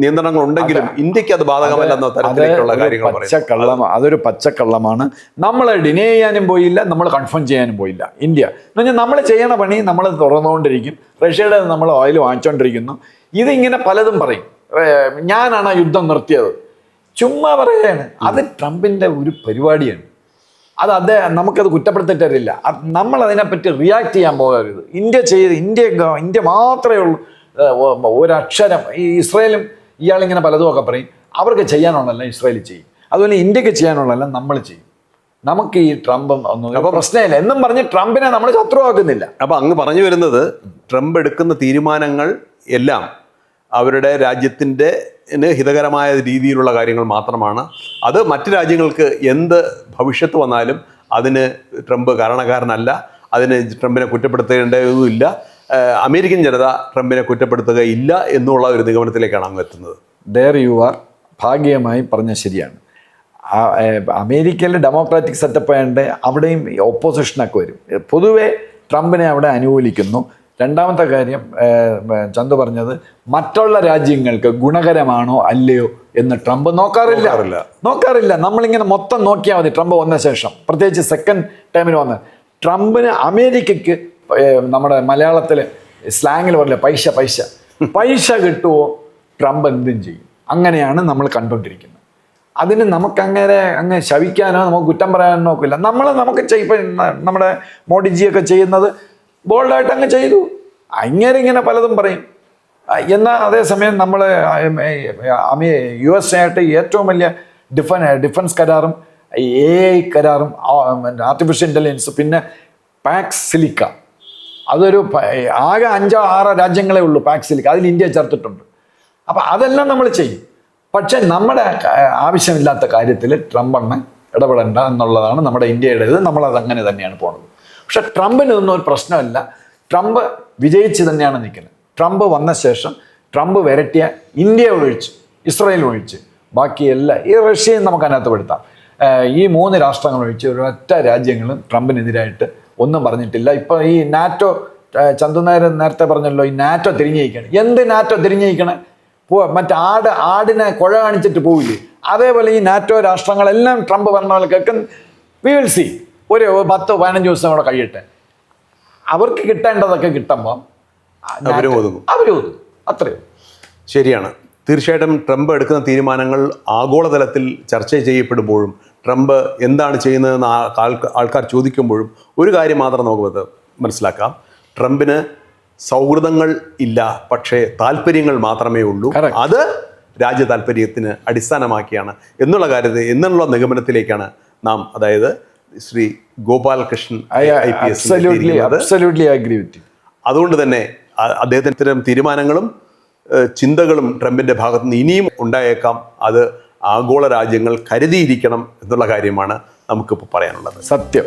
നിയന്ത്രണങ്ങൾ ഉണ്ടെങ്കിലും ഇന്ത്യക്ക് അത് ബാധകമല്ലെന്ന തരത്തിലേക്കുള്ള കാര്യങ്ങൾ പച്ചക്കള്ളം. അതൊരു പച്ചക്കള്ളമാണ്. നമ്മൾ ഡിനേ ചെയ്യാനും പോയില്ല, നമ്മൾ കൺഫേം ചെയ്യാനും പോയില്ല. ഇന്ത്യ എന്ന് പറഞ്ഞാൽ നമ്മൾ ചെയ്യണ പണി നമ്മൾ തുറന്നുകൊണ്ടിരിക്കും. റഷ്യയുടെ നമ്മൾ ഓയിൽ വാങ്ങിച്ചുകൊണ്ടിരിക്കുന്നു. ഇതിങ്ങനെ പലതും പറയും, ഞാനാണ് യുദ്ധം നിർത്തിയത്. ചുമ്മാ പറയുകയാണ്. അത് ട്രംപിൻ്റെ ഒരു പരിപാടിയാണ്. നമുക്കത് കുറ്റപ്പെടുത്തിട്ടറിയില്ല. നമ്മൾ അതിനെപ്പറ്റി റിയാക്ട് ചെയ്യാൻ പോകരുത്. ഇന്ത്യ മാത്രമേ ഉള്ളൂ ഒരക്ഷരം. ഈ ഇസ്രായേലും ഇയാളിങ്ങനെ പലതുമൊക്കെ പറയും. അവർക്ക് ചെയ്യാനുള്ളതല്ല ഇസ്രായേൽ ചെയ്യും. അതുപോലെ ഇന്ത്യക്ക് ചെയ്യാനുള്ളതല്ല നമ്മൾ ചെയ്യും. നമുക്ക് ഈ ട്രംപും ഒന്നും പ്രശ്നമില്ല എന്നും പറഞ്ഞ് ട്രംപിനെ നമ്മൾ ശത്രുവാക്കുന്നില്ല. അപ്പം അങ്ങ് പറഞ്ഞു വരുന്നത് ട്രംപ് എടുക്കുന്ന തീരുമാനങ്ങൾ എല്ലാം അവരുടെ രാജ്യത്തിൻ്റെ ഹിതകരമായ രീതിയിലുള്ള കാര്യങ്ങൾ മാത്രമാണ്. അത് മറ്റ് രാജ്യങ്ങൾക്ക് എന്ത് ഭവിഷ്യത്ത് വന്നാലും അതിന് ട്രംപ് കാരണക്കാരനല്ല. അതിന് ട്രംപിനെ കുറ്റപ്പെടുത്തേണ്ടതുമില്ല. അമേരിക്കൻ ജനത ട്രംപിനെ കുറ്റപ്പെടുത്തുകയില്ല എന്നുള്ള ഒരു നിഗമനത്തിലേക്കാണ് അങ്ങ് എത്തുന്നത്. There you are. ഭാഗികമായി പറഞ്ഞ ശരിയാണ്. അമേരിക്കയിൽ ഡെമോക്രാറ്റിക് സെറ്റപ്പ് ആയതുകൊണ്ട് അവിടെയും ഓപ്പോസിഷനൊക്കെ വരും. പൊതുവെ ട്രംപിനെ അവിടെ അനുകൂലിക്കുന്നു. രണ്ടാമത്തെ കാര്യം ചന്തു പറഞ്ഞത്, മറ്റുള്ള രാജ്യങ്ങൾക്ക് ഗുണകരമാണോ അല്ലയോ എന്ന് ട്രംപ് നോക്കാറില്ല. നമ്മളിങ്ങനെ മൊത്തം നോക്കിയാൽ മതി. ട്രംപ് വന്ന ശേഷം, പ്രത്യേകിച്ച് സെക്കൻഡ് ടൈമിന് വന്ന് ട്രംപിന് അമേരിക്കയ്ക്ക് നമ്മുടെ മലയാളത്തിൽ സ്ലാങ്ങിൽ പറയില്ല പൈസ കിട്ടുമോ ട്രംപ് എന്തും ചെയ്യും. അങ്ങനെയാണ് നമ്മൾ കണ്ടുകൊണ്ടിരിക്കുന്നത്. അതിന് അങ്ങ് ശവിക്കാനോ നമുക്ക് കുറ്റം പറയാനോ നോക്കില്ല. നമുക്ക് ഇപ്പം നമ്മുടെ മോഡിജിയൊക്കെ ചെയ്യുന്നത് ബോൾഡായിട്ട് അങ്ങ് ചെയ്തു. ഇങ്ങനെ പലതും പറയും. എന്നാൽ അതേസമയം നമ്മൾ USA ആയിട്ട് ഏറ്റവും വലിയ ഡിഫൻസ് കരാറും AI കരാറും ആർട്ടിഫിഷ്യൽ ഇൻ്റലിജൻസ്, പിന്നെ പാക്സ് സിലിക്ക, അതൊരു ആകെ 5-6 രാജ്യങ്ങളേ ഉള്ളൂ പാക്സ് സിലിക്ക. അതിൽ ഇന്ത്യ ചേർത്തിട്ടുണ്ട്. അപ്പം അതെല്ലാം നമ്മൾ ചെയ്യും. പക്ഷെ നമ്മുടെ ആവശ്യമില്ലാത്ത കാര്യത്തിൽ ട്രംപ് ഇടപെടേണ്ട എന്നുള്ളതാണ് നമ്മുടെ ഇന്ത്യയുടേത്. നമ്മളത് അങ്ങനെ തന്നെയാണ് പോകുന്നത്. പക്ഷെ ട്രംപിനൊന്നും ഒരു പ്രശ്നമില്ല. ട്രംപ് വിജയിച്ച് തന്നെയാണ് നിൽക്കുന്നത്. ട്രംപ് വന്ന ശേഷം ട്രംപ് വരട്ടിയ ഇന്ത്യ ഒഴിച്ച്, ഇസ്രായേൽ ഒഴിച്ച്, ബാക്കി ഈ റഷ്യയും നമുക്ക് അതിനകത്ത് പെടുത്താം. ഈ 3 രാഷ്ട്രങ്ങൾ ഒഴിച്ച് ഒരൊറ്റ രാജ്യങ്ങളും ട്രംപിനെതിരായിട്ട് ഒന്നും പറഞ്ഞിട്ടില്ല. ഇപ്പോൾ ഈ നാറ്റോ, ചന്തു നേരത്തെ പറഞ്ഞല്ലോ, ഈ നാറ്റോ തിരിഞ്ഞിരിക്കുകയാണ്. എന്ത് നാറ്റോ തിരിഞ്ഞിരിക്കണേ? ആടിനെ കുഴ കാണിച്ചിട്ട് പോവില്ലേ? അതേപോലെ ഈ നാറ്റോ രാഷ്ട്രങ്ങളെല്ലാം ട്രംപ് പറഞ്ഞവർക്ക് വി വിൽ സി. ഒരു 10-15 ദിവസം കൂടെ കഴിയട്ടെ. അവർക്ക് കിട്ടേണ്ടതൊക്കെ കിട്ടുമ്പോൾ അവരൊതുങ്ങും. അത്രയും ശരിയാണ്. തീർച്ചയായിട്ടും ട്രംപ് എടുക്കുന്ന തീരുമാനങ്ങൾ ആഗോളതലത്തിൽ ചർച്ച ചെയ്യപ്പെടുമ്പോഴും ട്രംപ് എന്താണ് ചെയ്യുന്നതെന്ന് ആൾക്കാർ ചോദിക്കുമ്പോഴും ഒരു കാര്യം മാത്രം നമുക്ക് മനസ്സിലാക്കാം. ട്രംപിന് സൗഹൃദങ്ങൾ ഇല്ല, പക്ഷേ താല്പര്യങ്ങൾ മാത്രമേ ഉള്ളൂ. അത് രാജ്യ താല്പര്യത്തിന് അടിസ്ഥാനമാക്കിയാണ് എന്നുള്ള നിഗമനത്തിലേക്കാണ് നാം, അതായത് ശ്രീ ഗോപാലകൃഷ്ണൻ IPS, അതുകൊണ്ട് തന്നെ അദ്ദേഹത്തിൻ്റെ തീരുമാനങ്ങളും ചിന്തകളും ട്രംപിൻ്റെ ഭാഗത്ത് നിന്ന് ഇനിയും ഉണ്ടായേക്കാം. അത് ആഗോള രാജ്യങ്ങൾ കരുതിയിരിക്കണം എന്നുള്ള കാര്യമാണ് നമുക്കിപ്പോൾ പറയാനുള്ളത്. സത്യം.